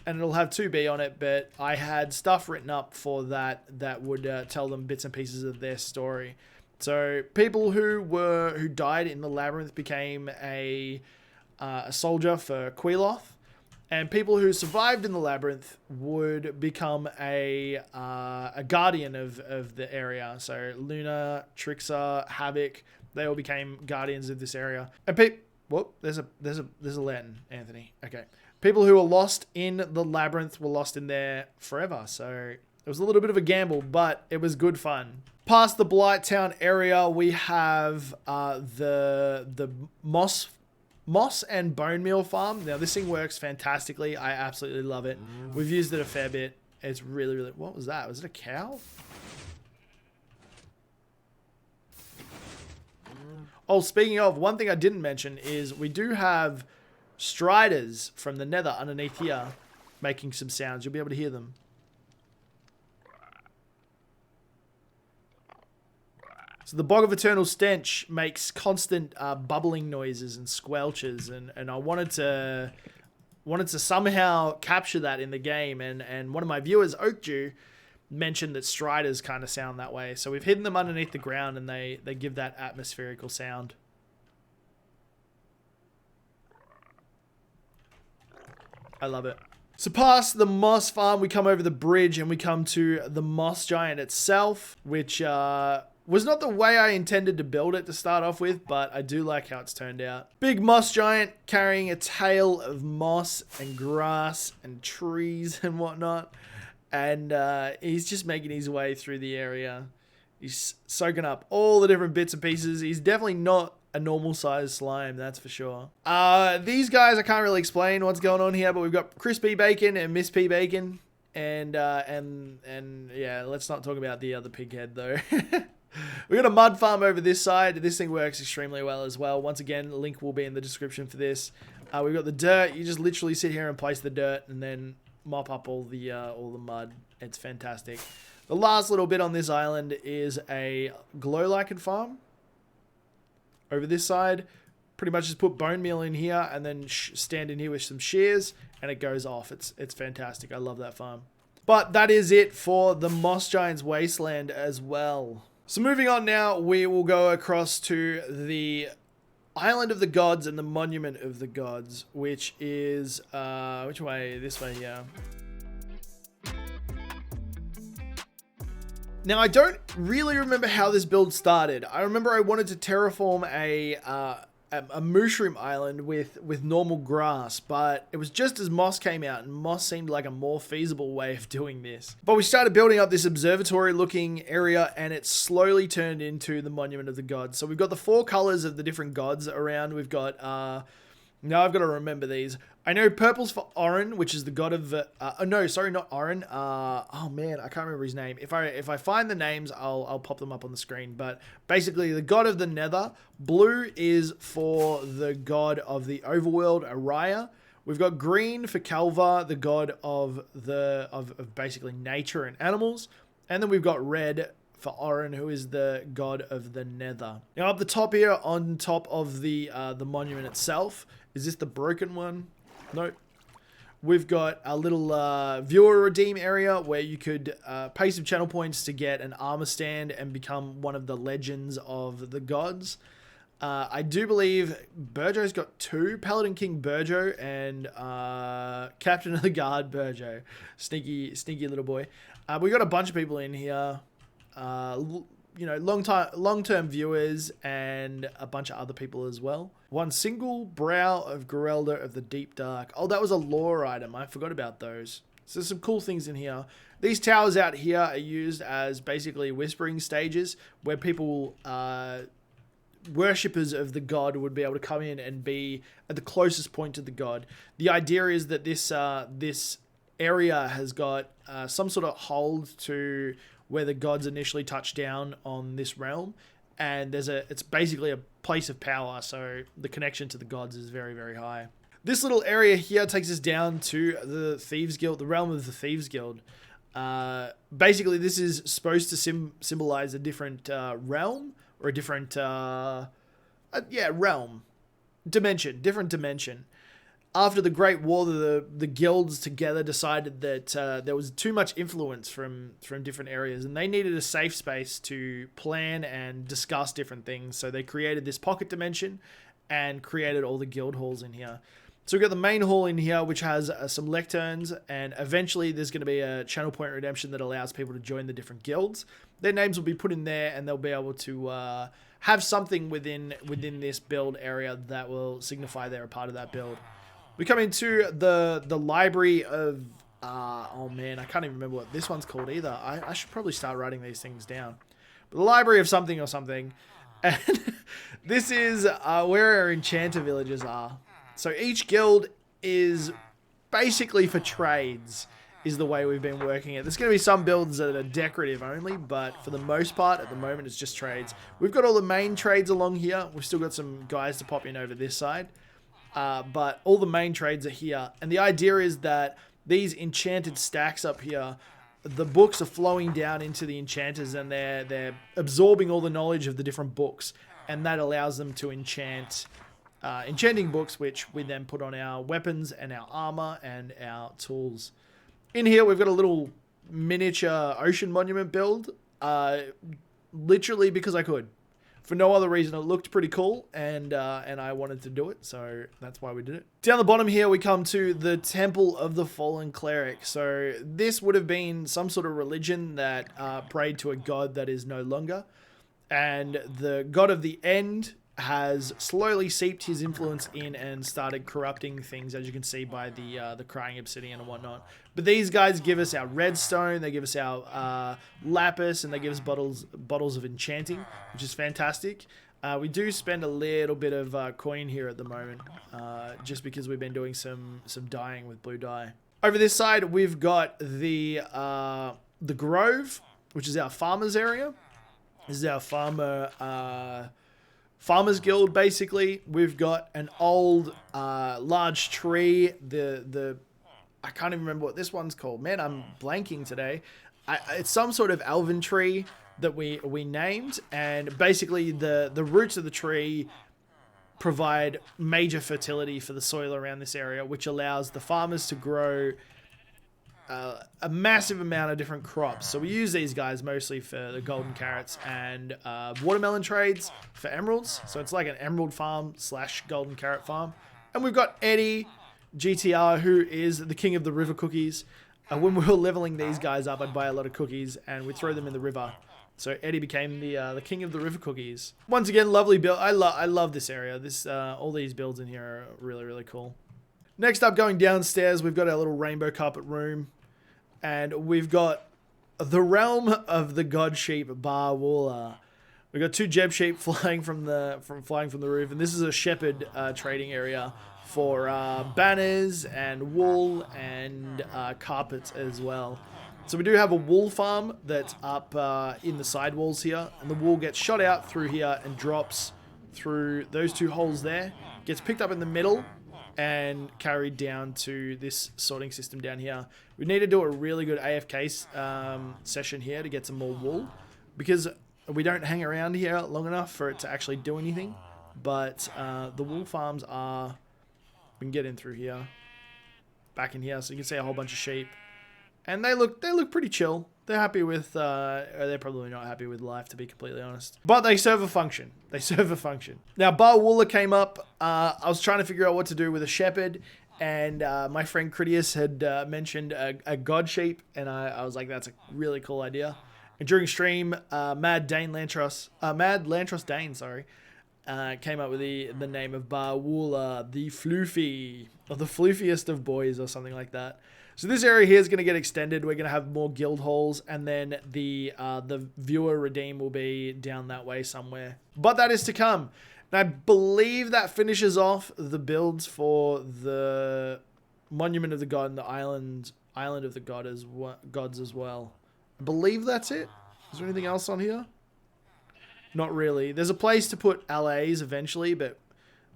and it'll have 2B on it, but I had stuff written up for that would tell them bits and pieces of their story. So people who died in the Labyrinth became a soldier for Queeloth. And people who survived in the Labyrinth would become a guardian of the area. So Luna, Trixer, Havoc, they all became guardians of this area. And Whoop, there's a lantern, Anthony. Okay. People who were lost in the labyrinth were lost in there forever. So it was a little bit of a gamble, but it was good fun. Past the Blight Town area, we have the moss and Bonemeal farm. Now this thing works fantastically. I absolutely love it. We've used it a fair bit. It's really, really... What was that? Was it a cow? Oh, speaking of, one thing I didn't mention is we do have striders from the Nether underneath here making some sounds. You'll be able to hear them. So the Bog of Eternal Stench makes constant bubbling noises and squelches, and I wanted to somehow capture that in the game, and one of my viewers, Oakdew, mentioned that striders kind of sound that way. So we've hidden them underneath the ground, and they give that atmospherical sound. I love it. So past the moss farm, we come over the bridge and we come to the moss giant itself, which was not the way I intended to build it to start off with, but I do like how it's turned out. Big moss giant carrying a tail of moss and grass and trees and whatnot. And he's just making his way through the area. He's soaking up all the different bits and pieces. He's definitely not a normal sized slime, that's for sure. These guys, I can't really explain what's going on here, but we've got Crispy Bacon and Miss P Bacon. And yeah, let's not talk about the other pig head though. We got a mud farm over this side. This thing works extremely well as well. Once again, the link will be in the description for this. We've got the dirt. You just literally sit here and place the dirt and then mop up all the mud. It's fantastic. The last little bit on this island is a glow lichen farm. Over this side, pretty much just put bone meal in here and then stand in here with some shears and it goes off. It's fantastic. I love that farm. But that is it for the Moss Giant's Wasteland as well. So moving on now, we will go across to the Island of the Gods and the Monument of the Gods, which is, which way? This way, yeah. Now, I don't really remember how this build started. I remember I wanted to terraform a mushroom island with normal grass, but it was just as moss came out, and moss seemed like a more feasible way of doing this. But we started building up this observatory looking area, and it slowly turned into the Monument of the Gods. So we've got the 4 colors of the different gods around. We've got now I've got to remember these. I know purple's for Orin, which is the god of no, sorry, not Orin. Oh man, I can't remember his name. If I find the names, I'll pop them up on the screen. But basically, the god of the Nether. Blue is for the god of the overworld, Araya. We've got green for Kalvar, the god of basically nature and animals, and then we've got red for Orin, who is the god of the Nether. Now up the top here, on top of the monument itself, is this the broken one? Nope. We've got a little viewer redeem area where you could pay some channel points to get an armor stand and become one of the legends of the gods. I do believe Burjo's got 2, Paladin King Burjo and Captain of the Guard Burjo. Sneaky little boy. We got a bunch of people in here. You know, long-term viewers and a bunch of other people as well. One single brow of Gerelda of the Deep Dark. Oh, that was a lore item. I forgot about those. So there's some cool things in here. These towers out here are used as basically whispering stages where people, worshippers of the god, would be able to come in and be at the closest point to the god. The idea is that this area has got some sort of hold to where the gods initially touched down on this realm, and it's basically a place of power, so the connection to the gods is very, very high. This little area here takes us down to the Thieves Guild, the realm of the Thieves Guild. Basically, this is supposed to symbolize a different realm, or a different realm, different dimension. After the Great War, the guilds together decided that there was too much influence from different areas, and they needed a safe space to plan and discuss different things. So they created this pocket dimension and created all the guild halls in here. So we've got the main hall in here, which has some lecterns, and eventually there's going to be a channel point redemption that allows people to join the different guilds. Their names will be put in there, and they'll be able to have something within this build area that will signify they're a part of that build. We come into the library of, oh man, I can't even remember what this one's called either. I should probably start writing these things down. But the library of something or something. And this is where our enchanter villages are. So each guild is basically for trades, is the way we've been working it. There's going to be some builds that are decorative only, but for the most part, at the moment, it's just trades. We've got all the main trades along here. We've still got some guys to pop in over this side. But all the main trades are here. And the idea is that these enchanted stacks up here, the books are flowing down into the enchanters, and they're absorbing all the knowledge of the different books. And that allows them to enchant enchanting books, which we then put on our weapons and our armor and our tools. In here, we've got a little miniature ocean monument build, literally because I could. For no other reason, it looked pretty cool, and I wanted to do it, so that's why we did it. Down the bottom here, we come to the Temple of the Fallen Cleric. So this would have been some sort of religion that prayed to a god that is no longer, and the god of the end has slowly seeped his influence in and started corrupting things, as you can see by the crying obsidian and whatnot. But these guys give us our redstone, they give us our lapis, and they give us bottles of enchanting, which is fantastic. We do spend a little bit of coin here at the moment, just because we've been doing some dyeing with blue dye. Over this side, we've got the Grove, which is our farmers area. This is our Farmers Guild, basically. We've got an old large tree. I can't even remember what this one's called. Man, I'm blanking today. It's some sort of elven tree that we named, and basically the roots of the tree provide major fertility for the soil around this area, which allows the farmers to grow a massive amount of different crops. So we use these guys mostly for the golden carrots and watermelon trades for emeralds. So it's like an emerald farm / golden carrot farm. And we've got Eddie, GTR, who is the king of the river cookies. When we were leveling these guys up, I'd buy a lot of cookies and we'd throw them in the river. So Eddie became the king of the river cookies. Once again, lovely build. I love this area. All these builds in here are really, really cool. Next up, going downstairs, we've got our little rainbow carpet room. And we've got the realm of the Godsheep, Bahwoolah. We've got 2 Jeb sheep flying from the roof, and this is a shepherd trading area for banners and wool and carpets as well. So we do have a wool farm that's up in the sidewalls here, and the wool gets shot out through here and drops through those 2 holes there, gets picked up in the middle and carried down to this sorting system down here. We need to do a really good AFK session here to get some more wool, because we don't hang around here long enough for it to actually do anything. But the wool farms are... We can get in through here, back in here, so you can see a whole bunch of sheep. And they look pretty chill. They're happy with... they're probably not happy with life, to be completely honest. But they serve a function. Now, Bahwoolah came up. I was trying to figure out what to do with a shepherd. And my friend Critias had mentioned a Godsheep. And I was like, that's a really cool idea. And during stream, Mad Lantros Dane, sorry, came up with the name of Bahwoolah, the Floofy, or the floofiest of boys, or something like that. So this area here is going to get extended. We're going to have more guild halls, and then the viewer redeem will be down that way somewhere. But that is to come. And I believe that finishes off the builds for the Monument of the God and the Island of the Gods as well. I believe that's it. Is there anything else on here? Not really. There's a place to put LAs eventually, but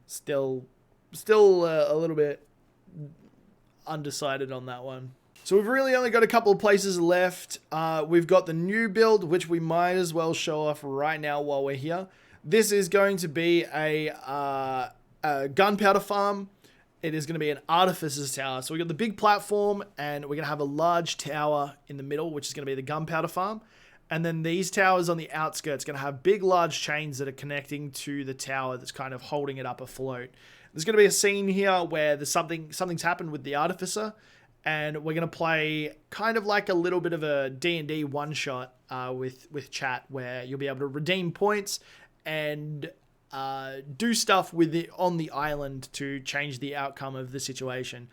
still a little bit undecided on that one. So we've really only got a couple of places left. We've got the new build, which we might as well show off right now while we're here. This is going to be a gunpowder farm. It is going to be an artificer's tower. So we've got the big platform, and we're going to have a large tower in the middle, which is going to be the gunpowder farm. And then these towers on the outskirts are going to have big, large chains that are connecting to the tower that's kind of holding it up afloat. There's going to be a scene here where there's something's happened with the artificer, and we're going to play kind of like a little bit of a D&D one-shot with chat, where you'll be able to redeem points and do stuff with it on the island to change the outcome of the situation.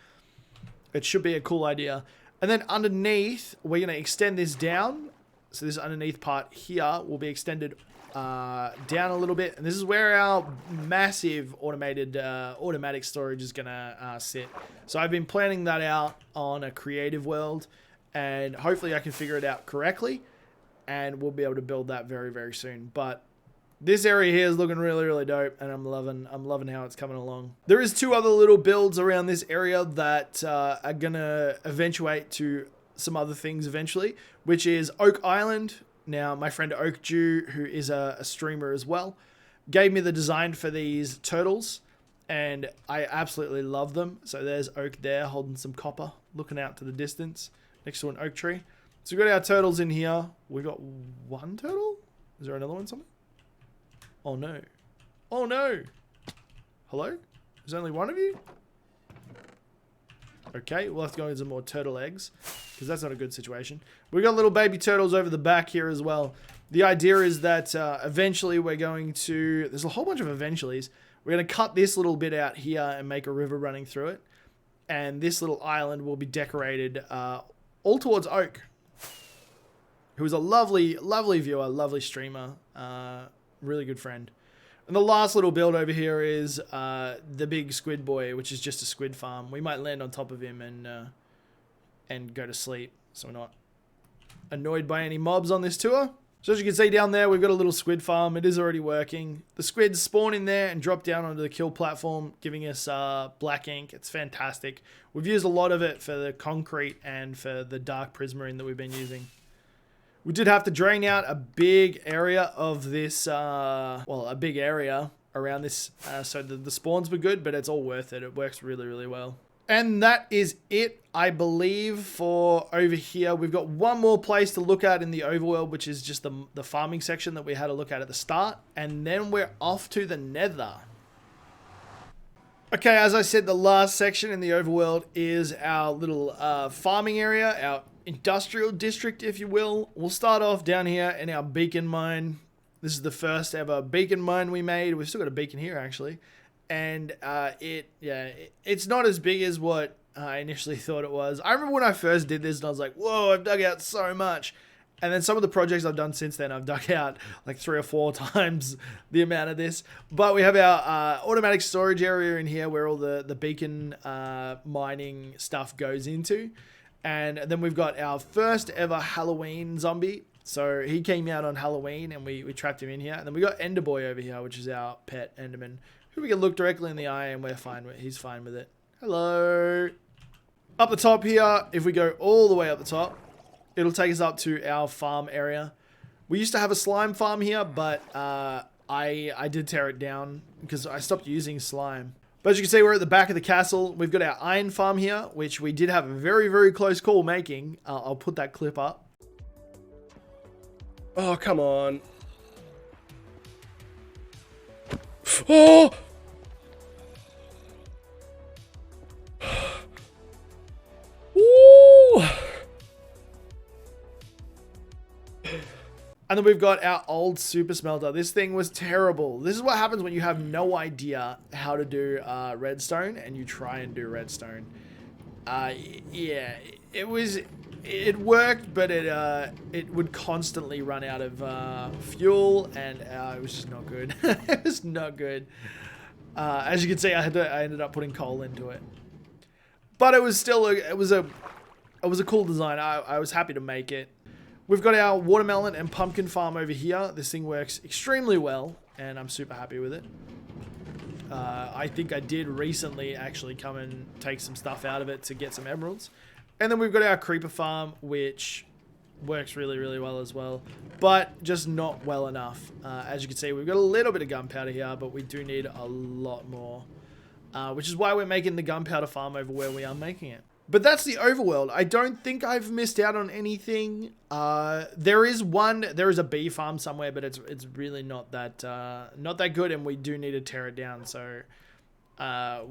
It should be a cool idea. And then underneath, we're going to extend this down. So this underneath part here will be extended down a little bit. And this is where our massive automatic storage is going to sit. So I've been planning that out on a creative world. And hopefully I can figure it out correctly. And we'll be able to build that very, very soon. But this area here is looking really, really dope, and I'm loving how it's coming along. There is 2 other little builds around this area that are gonna eventuate to some other things eventually, which is Oak Island. Now, my friend Oak Jew, who is a streamer as well, gave me the design for these turtles, and I absolutely love them. So there's Oak there holding some copper, looking out to the distance next to an oak tree. So we've got our turtles in here. We've got 1 turtle? Is there another one somewhere? Oh no. Oh no. Hello? There's only 1 of you? Okay, we'll have to go into some more turtle eggs, because that's not a good situation. We've got little baby turtles over the back here as well. The idea is that eventually we're going to... There's a whole bunch of eventuallys. We're going to cut this little bit out here and make a river running through it. And this little island will be decorated all towards Oak, who is a lovely, lovely viewer, lovely streamer. Really good friend. And the last little build over here is the big squid boy, which is just a squid farm. We might land on top of him and go to sleep, so we're not annoyed by any mobs on this tour. So as you can see down there, we've got a little squid farm. It is already working. The squids spawn in there and drop down onto the kill platform, giving us black ink. It's fantastic. We've used a lot of it for the concrete and for the dark prismarine that we've been using. We did have to drain out a big area of this, well, a big area around this, so the spawns were good, but it's all worth it. It works really, really well. And that is it, I believe, for over here. We've got one more place to look at in the overworld, which is just the farming section that we had a look at the start. And then we're off to the Nether. Okay, as I said, the last section in the overworld is our little farming area, our industrial district, if you will. We'll start off down here in our beacon mine. This is the first ever beacon mine we made. We've still got a beacon here, actually. And it's not as big as what I initially thought it was. I remember when I first did this and I was like, whoa, I've dug out so much. And then some of the projects I've done since then, I've dug out like 3 or 4 times the amount of this. But we have our automatic storage area in here where all the beacon mining stuff goes into. And then we've got our first ever Halloween zombie. So he came out on Halloween and we trapped him in here. And then we got Enderboy over here, which is our pet Enderman, who we can look directly in the eye and we're fine with. He's fine with it. Hello. Up the top here, if we go all the way up the top, it'll take us up to our farm area. We used to have a slime farm here, but I did tear it down because I stopped using slime. But as you can see, we're at the back of the castle. We've got our iron farm here, which we did have a very, very close call making. I'll put that clip up. Oh, come on. Oh! Woo! And then we've got our old super smelter. This thing was terrible. This is what happens when you have no idea how to do redstone and you try and do redstone. Yeah, it worked, but it would constantly run out of fuel, and it was just not good. It was not good. As you can see, I ended up putting coal into it, but it was still it was a cool design. I was happy to make it. We've got our watermelon and pumpkin farm over here. This thing works extremely well, and I'm super happy with it. I think I did recently actually come and take some stuff out of it to get some emeralds. And then we've got our creeper farm, which works really, really well as well, but just not well enough. As you can see, we've got a little bit of gunpowder here, but we do need a lot more, which is why we're making the gunpowder farm over where we are making it. But that's the overworld. I don't think I've missed out on anything. There is a bee farm somewhere, but it's really not that good, and we do need to tear it down. So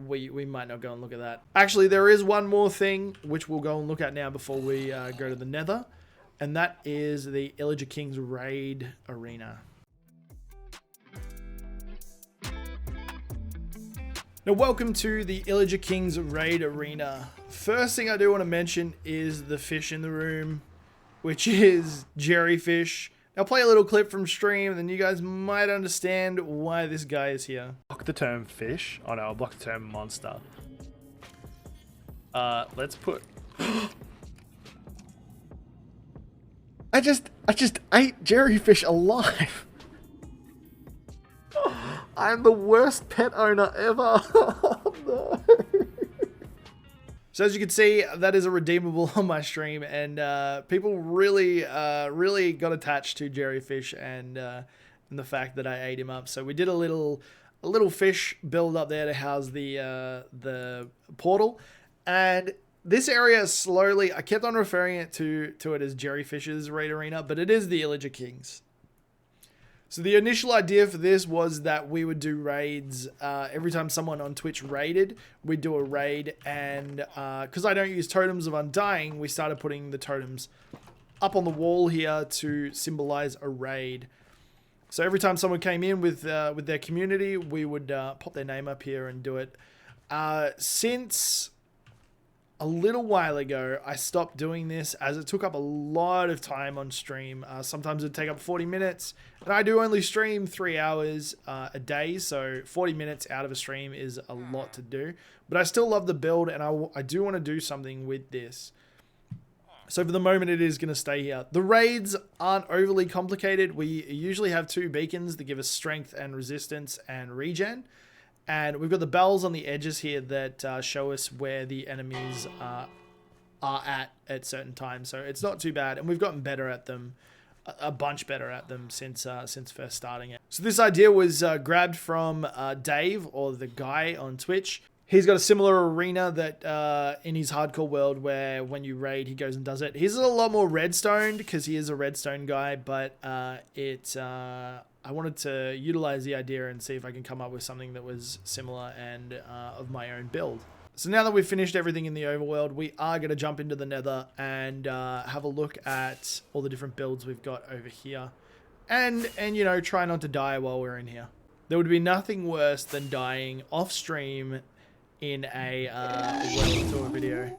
we might not go and look at that. Actually, there is one more thing which we'll go and look at now before we go to the Nether, and that is the Illager King's Raid Arena. Now, welcome to the Illager King's Raid Arena. First thing I do want to mention is the fish in the room, which is Jerryfish. I'll play a little clip from stream, and then you guys might understand why this guy is here. Block the term fish. Oh no, I'll block the term monster. Let's put... I just ate Jerryfish alive. I'm the worst pet owner ever. Oh, no. So as you can see, that is a redeemable on my stream, and people really got attached to Jerryfish and the fact that I ate him up. So we did a little fish build up there to house the portal, and this area slowly, I kept on referring it to it as Jerryfish's raid arena, but it is the Illager Kings. So the initial idea for this was that we would do raids every time someone on Twitch raided, we'd do a raid, and because I don't use Totems of Undying, we started putting the totems up on the wall here to symbolize a raid. So every time someone came in with their community, we would pop their name up here and do it. Since a little while ago, I stopped doing this as it took up a lot of time on stream. Sometimes it'd take up 40 minutes, and I do only stream 3 hours a day, so 40 minutes out of a stream is a lot to do. But I still love the build, and I do want to do something with this. So for the moment, it is going to stay here. The raids aren't overly complicated. We usually have 2 beacons that give us strength and resistance and regen. And we've got the bells on the edges here that show us where the enemies are at certain times. So it's not too bad. And we've gotten better at them, a bunch better at them since first starting it. So this idea was grabbed from Dave, or the guy on Twitch. He's got a similar arena that in his hardcore world where when you raid, he goes and does it. He's a lot more redstone because he is a redstone guy, but I wanted to utilize the idea and see if I can come up with something that was similar and of my own build. So now that we've finished everything in the overworld, we are going to jump into the Nether and have a look at all the different builds we've got over here. And you know, try not to die while we're in here. There would be nothing worse than dying off stream in a world tour video.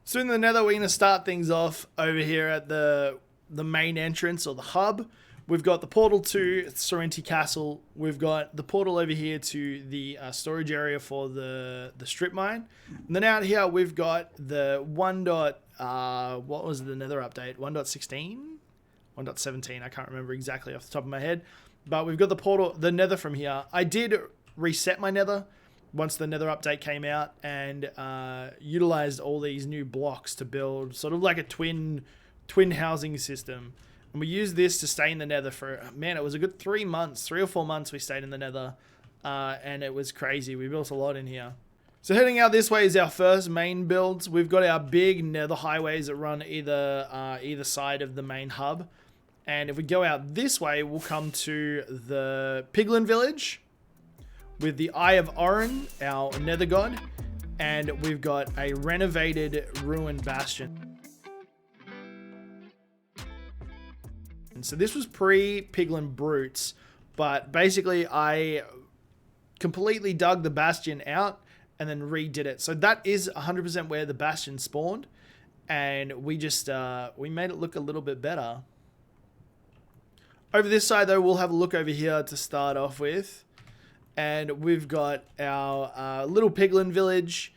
So in the Nether, we're going to start things off over here at the main entrance, or the hub. We've got the portal to Serenty Castle. We've got the portal over here to the storage area for the strip mine. And then out here, we've got the what was the Nether update? 1.16? 1.17, I can't remember exactly off the top of my head. But we've got the portal, the Nether from here. I did reset my Nether once the Nether update came out, and utilized all these new blocks to build sort of like a twin housing system. And we used this to stay in the Nether for, man, it was a good 3 months, 3 or 4 months we stayed in the Nether, and it was crazy. We built a lot in here. So heading out this way is our first main builds. We've got our big Nether highways that run either side of the main hub. And if we go out this way, we'll come to the Piglin village with the Eye of Orin, our Nether god, and we've got a renovated ruined bastion. So this was pre-Piglin Brutes, but basically I completely dug the Bastion out and then redid it. So that is 100% where the Bastion spawned, and we just we made it look a little bit better. Over this side though, we'll have a look over here to start off with, and we've got our little Piglin village.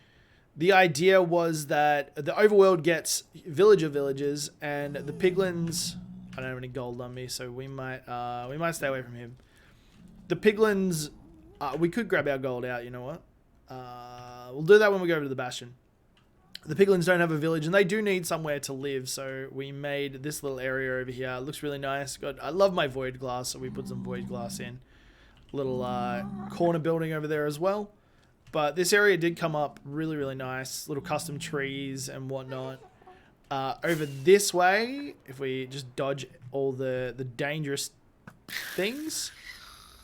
The idea was that the overworld gets villages, and the Piglins, I don't have any gold on me, so we might stay away from him. The Piglins, we could grab our gold out, you know what? We'll do that when we go over to the Bastion. The Piglins don't have a village, and they do need somewhere to live, so we made this little area over here. It looks really nice. I love my void glass, so we put some void glass in. Little corner building over there as well. But this area did come up really, really nice. Little custom trees and whatnot. Over this way, if we just dodge all the dangerous things,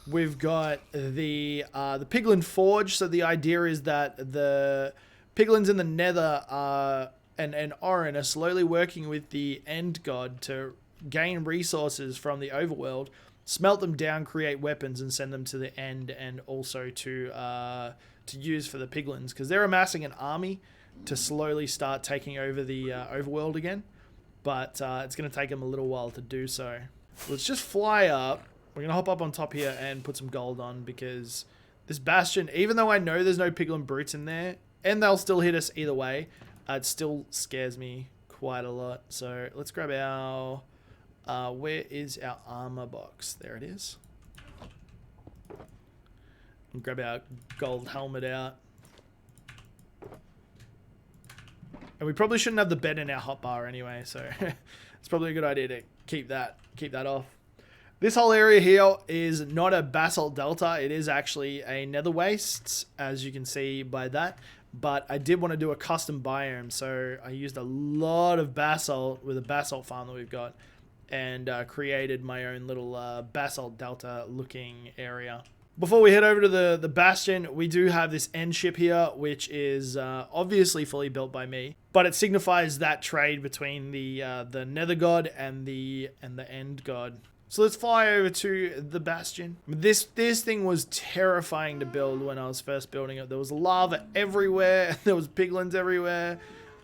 we've got the Piglin Forge. So the idea is that the Piglins in the Nether and Orin are slowly working with the End God to gain resources from the overworld smelt them down, create weapons, and send them to the end, and also to use for the piglins, because they're amassing an army to slowly start taking over the overworld again. But it's going to take them a little while to do so. Let's just fly up. We're going to hop up on top here and put some gold on, because this Bastion, even though I know there's no piglin brutes in there, and they'll still hit us either way, it still scares me quite a lot. So let's grab our... where is our armor box? There it is. And grab our gold helmet out. And we probably shouldn't have the bed in our hotbar anyway, so it's probably a good idea to keep that off. This whole area here is not a basalt delta. It is actually a nether wastes, as you can see by that. But I did want to do a custom biome, so I used a lot of basalt with a basalt farm that we've got, and created my own little basalt delta looking area. Before we head over to the Bastion, we do have this end ship here, which is obviously fully built by me, but it signifies that trade between the Nether God and the End God. So let's fly over to the Bastion. This thing was terrifying to build when I was first building it. There was lava everywhere. There was piglins everywhere.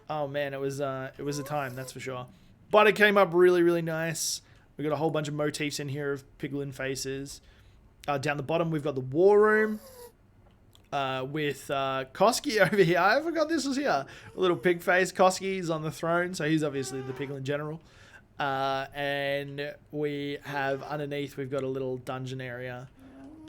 Oh man, it was a time, that's for sure. But it came up really, really nice. We got a whole bunch of motifs in here of piglin faces. Down the bottom, we've got the war room with Koski over here. I forgot this was here. A little pig face. Koski's on the throne, so he's obviously the piglin general. And we have underneath, we've got a little dungeon area.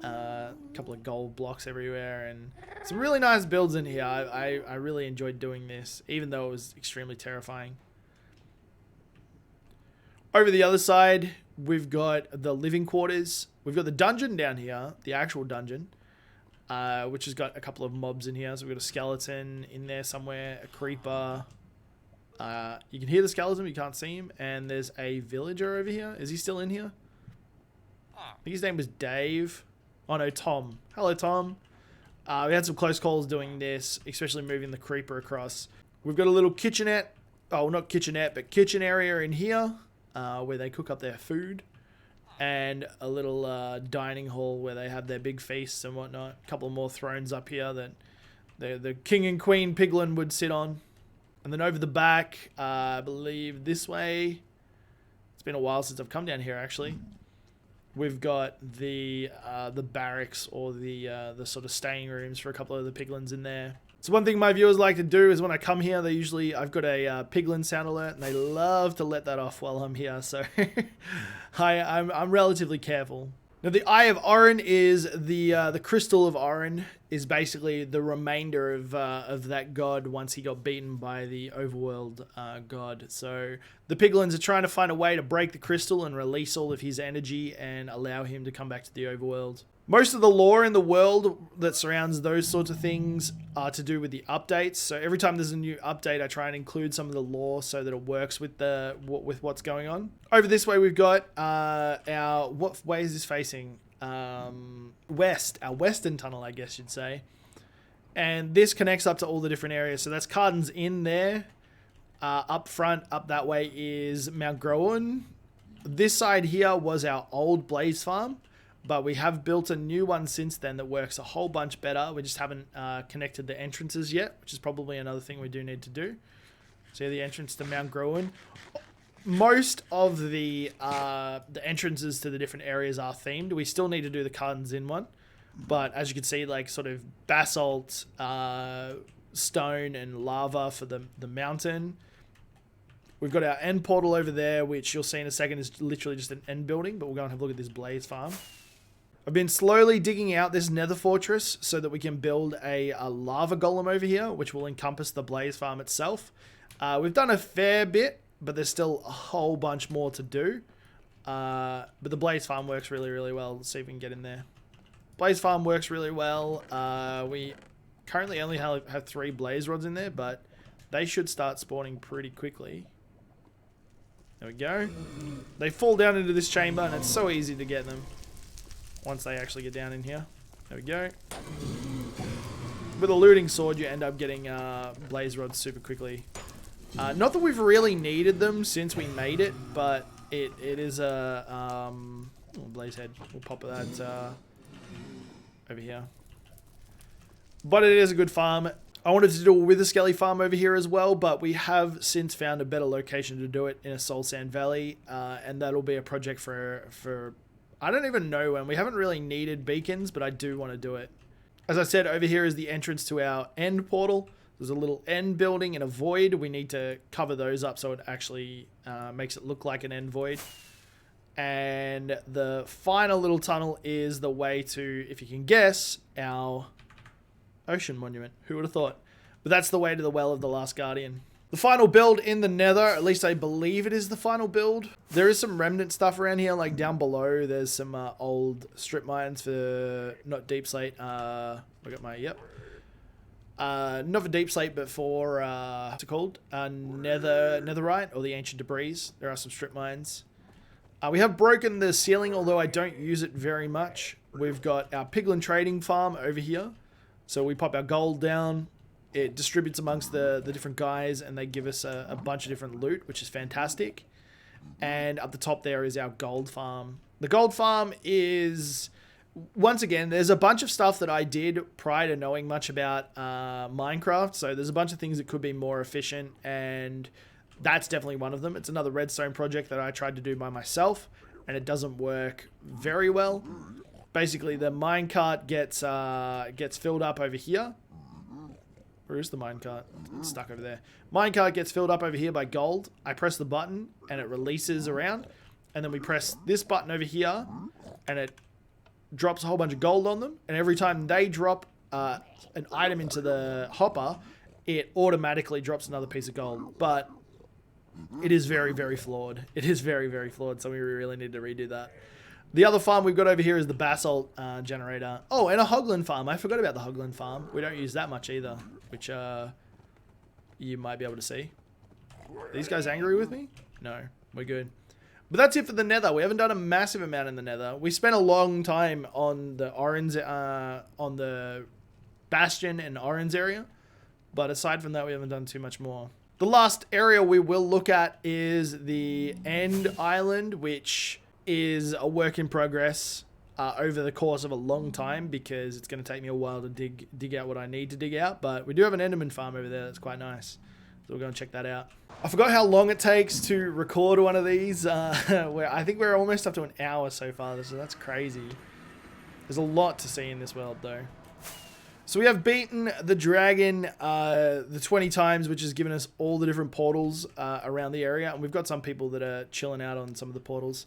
A couple of gold blocks everywhere, and some really nice builds in here. I really enjoyed doing this, even though it was extremely terrifying. Over the other side, we've got the living quarters. We've got the dungeon down here, the actual dungeon, which has got a couple of mobs in here. So we've got a skeleton in there somewhere, a creeper. You can hear the skeleton, but you can't see him. And there's a villager over here. Is he still in here? I think his name was Dave. Oh no, Tom. Hello, Tom. We had some close calls doing this, especially moving the creeper across. We've got a little kitchenette. Oh, not kitchenette, but kitchen area in here. Where they cook up their food, and a little dining hall where they have their big feasts and whatnot. A couple more thrones up here that the king and queen piglin would sit on. And then over the back, I believe this way, it's been a while since I've come down here actually, we've got the barracks, or the sort of staying rooms for a couple of the piglins in there. So one thing my viewers like to do is when I come here, I've got a piglin sound alert, and they love to let that off while I'm here. So I'm relatively careful. Now the Eye of Orin is the crystal of Orin is basically the remainder of that god once he got beaten by the overworld god. So the piglins are trying to find a way to break the crystal and release all of his energy and allow him to come back to the overworld. Most of the lore in the world that surrounds those sorts of things are to do with the updates. So every time there's a new update, I try and include some of the lore so that it works with what's going on. Over this way, we've got what way is this facing? West, our western tunnel, I guess you'd say. And this connects up to all the different areas. So that's Karden's in there. Up front, up that way is Mount Gro-Uhn. This side here was our old blaze farm. But we have built a new one since then that works a whole bunch better. We just haven't connected the entrances yet, which is probably another thing we do need to do. So the entrance to Mount Gro-Uhn. Most of the entrances to the different areas are themed. We still need to do the Karden's in one. But as you can see, like sort of basalt, stone, and lava for the mountain. We've got our end portal over there, which you'll see in a second is literally just an end building. But we'll go and have a look at this blaze farm. I've been slowly digging out this nether fortress so that we can build a lava golem over here, which will encompass the blaze farm itself. We've done a fair bit, but there's still a whole bunch more to do. But the blaze farm works really, really well. Let's see if we can get in there. Blaze farm works really well. We currently only have 3 blaze rods in there, but they should start spawning pretty quickly. There we go. They fall down into this chamber, and it's so easy to get them once they actually get down in here. There we go. With a looting sword, you end up getting blaze rods super quickly. Not that we've really needed them since we made it, but it is a Blazehead. We'll pop that over here. But it is a good farm. I wanted to do a Wither Skelly farm over here as well, but we have since found a better location to do it in a Soul Sand Valley, and that'll be a project for I don't even know when. We haven't really needed beacons, but I do want to do it. As I said, over here is the entrance to our end portal. There's a little end building and a void. We need to cover those up so it actually makes it look like an end void. And the final little tunnel is the way to, if you can guess, our ocean monument. Who would have thought? But that's the way to the Well of the Last Guardian. The final build in the Nether, at least I believe it is the final build. There is some remnant stuff around here, like down below. There's some old strip mines for, not deep slate. I got my, yep. Not for deep slate, but for, what's it called? Netherite, or the ancient debris. There are some strip mines. We have broken the ceiling, although I don't use it very much. We've got our Piglin trading farm over here. So we pop our gold down, it distributes amongst the different guys, and they give us a bunch of different loot, which is fantastic. And up the top there is our gold farm. The gold farm is, once again, there's a bunch of stuff that I did prior to knowing much about Minecraft. So there's a bunch of things that could be more efficient, and that's definitely one of them. It's another redstone project that I tried to do by myself, and it doesn't work very well. Basically, the minecart gets filled up over here. Where is the minecart? It's stuck over there. Minecart gets filled up over here by gold. I press the button, and it releases around. And then we press this button over here, and it drops a whole bunch of gold on them. And every time they drop an item into the hopper, it automatically drops another piece of gold. But it is very, very flawed. It is very, very flawed, so we really need to redo that. The other farm we've got over here is the basalt generator. Oh, and a hoglin farm. I forgot about the hoglin farm. We don't use that much either, which you might be able to see. Are these guys angry with me? No, we're good. But that's it for the Nether. We haven't done a massive amount in the Nether. We spent a long time on the Orange, on the Bastion and Orange area, but aside from that, we haven't done too much more. The last area we will look at is the End Island, which is a work in progress over the course of a long time, because it's going to take me a while to dig out what I need to dig out. But we do have an Enderman farm over there that's quite nice, so we're going to check that out. I forgot how long it takes to record one of these. Where I think we're almost up to an hour so far, so that's crazy. There's a lot to see in this world, though. So we have beaten the dragon the 20 times, which has given us all the different portals around the area, and we've got some people that are chilling out on some of the portals.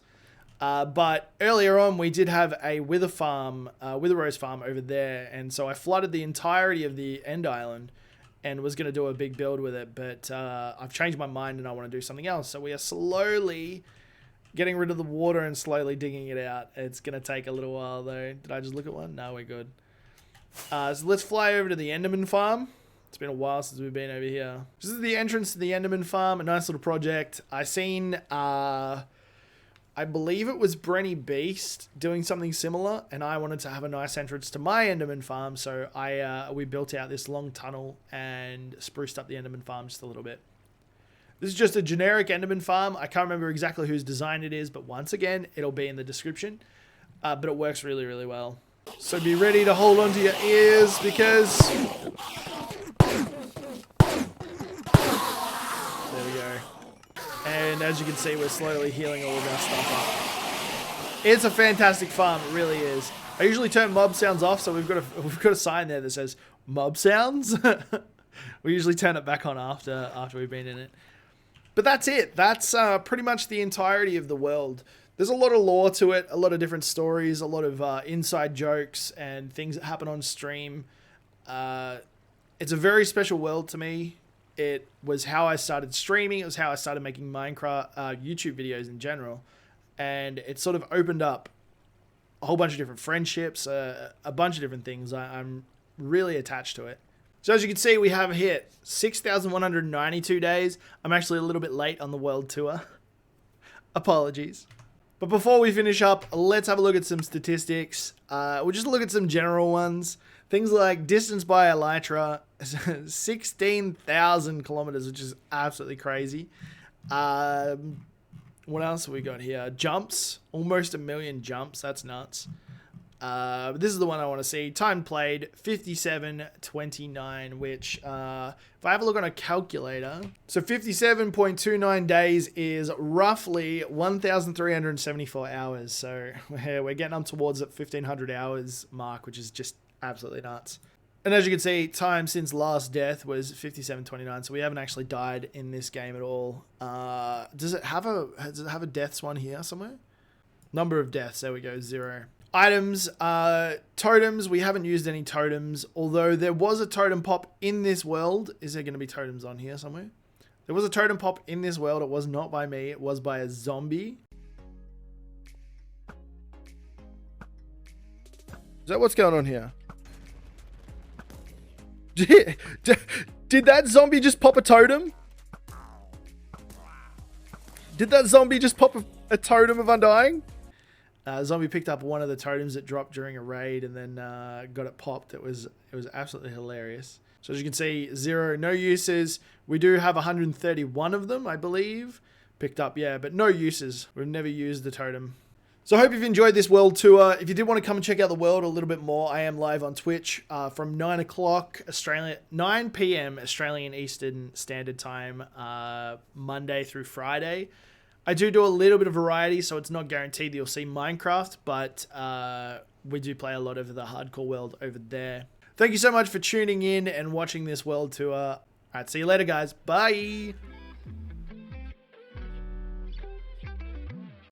But earlier on, we did have a Wither Rose farm over there, and so I flooded the entirety of the End Island and was going to do a big build with it, but I've changed my mind and I want to do something else. So we are slowly getting rid of the water and slowly digging it out. It's going to take a little while, though. Did I just look at one? No, we're good. So let's fly over to the Enderman farm. It's been a while since we've been over here. This is the entrance to the Enderman farm, a nice little project. I seen... I believe it was Brenny Beast doing something similar, and I wanted to have a nice entrance to my Enderman farm, so we built out this long tunnel and spruced up the Enderman farm just a little bit. This is just a generic Enderman farm. I can't remember exactly whose design it is, but once again, it'll be in the description. But it works really, really well. So be ready to hold on to your ears, because... there we go. And as you can see, we're slowly healing all of our stuff up. It's a fantastic farm, it really is. I usually turn mob sounds off, so we've got a sign there that says mob sounds. We usually turn it back on after we've been in it. But that's it. That's pretty much the entirety of the world. There's a lot of lore to it, a lot of different stories, a lot of inside jokes and things that happen on stream. It's a very special world to me. It was how I started streaming. It was how I started making Minecraft YouTube videos in general. And it sort of opened up a whole bunch of different friendships, a bunch of different things. I'm really attached to it. So as you can see, we have hit 6,192 days. I'm actually a little bit late on the world tour. Apologies. But before we finish up, let's have a look at some statistics. We'll just look at some general ones. Things like distance by elytra, 16,000 kilometers, which is absolutely crazy. What What else have we got here? Jumps. Almost 1 million jumps. That's nuts. But this is the one I want to see. Time played 57.29, which if I have a look on a calculator, so 57.29 days is roughly 1,374 hours. So we're getting up towards that 1,500 hours mark, which is just absolutely nuts. And as you can see, time since last death was 57.29, so we haven't actually died in this game at all. Does it have a deaths one here somewhere? Number of deaths, there we go, 0. Items, totems, we haven't used any totems, although there was a totem pop in this world. Is there going to be totems on here somewhere? There was a totem pop in this world. It was not by me. It was by a zombie. Is that what's going on here? Did that zombie just pop a totem? Did that zombie just pop a totem of Undying? Zombie picked up one of the totems that dropped during a raid and then got it popped. It was absolutely hilarious. So as you can see, 0, no uses. We do have 131 of them, I believe. Picked up, yeah, but no uses. We've never used the totem. So I hope you've enjoyed this world tour. If you did want to come and check out the world a little bit more, I am live on Twitch from 9 p.m. Australian Eastern Standard Time, Monday through Friday. I do a little bit of variety, so it's not guaranteed that you'll see Minecraft, but we do play a lot of the hardcore world over there. Thank you so much for tuning in and watching this world tour. All right, see you later, guys. Bye.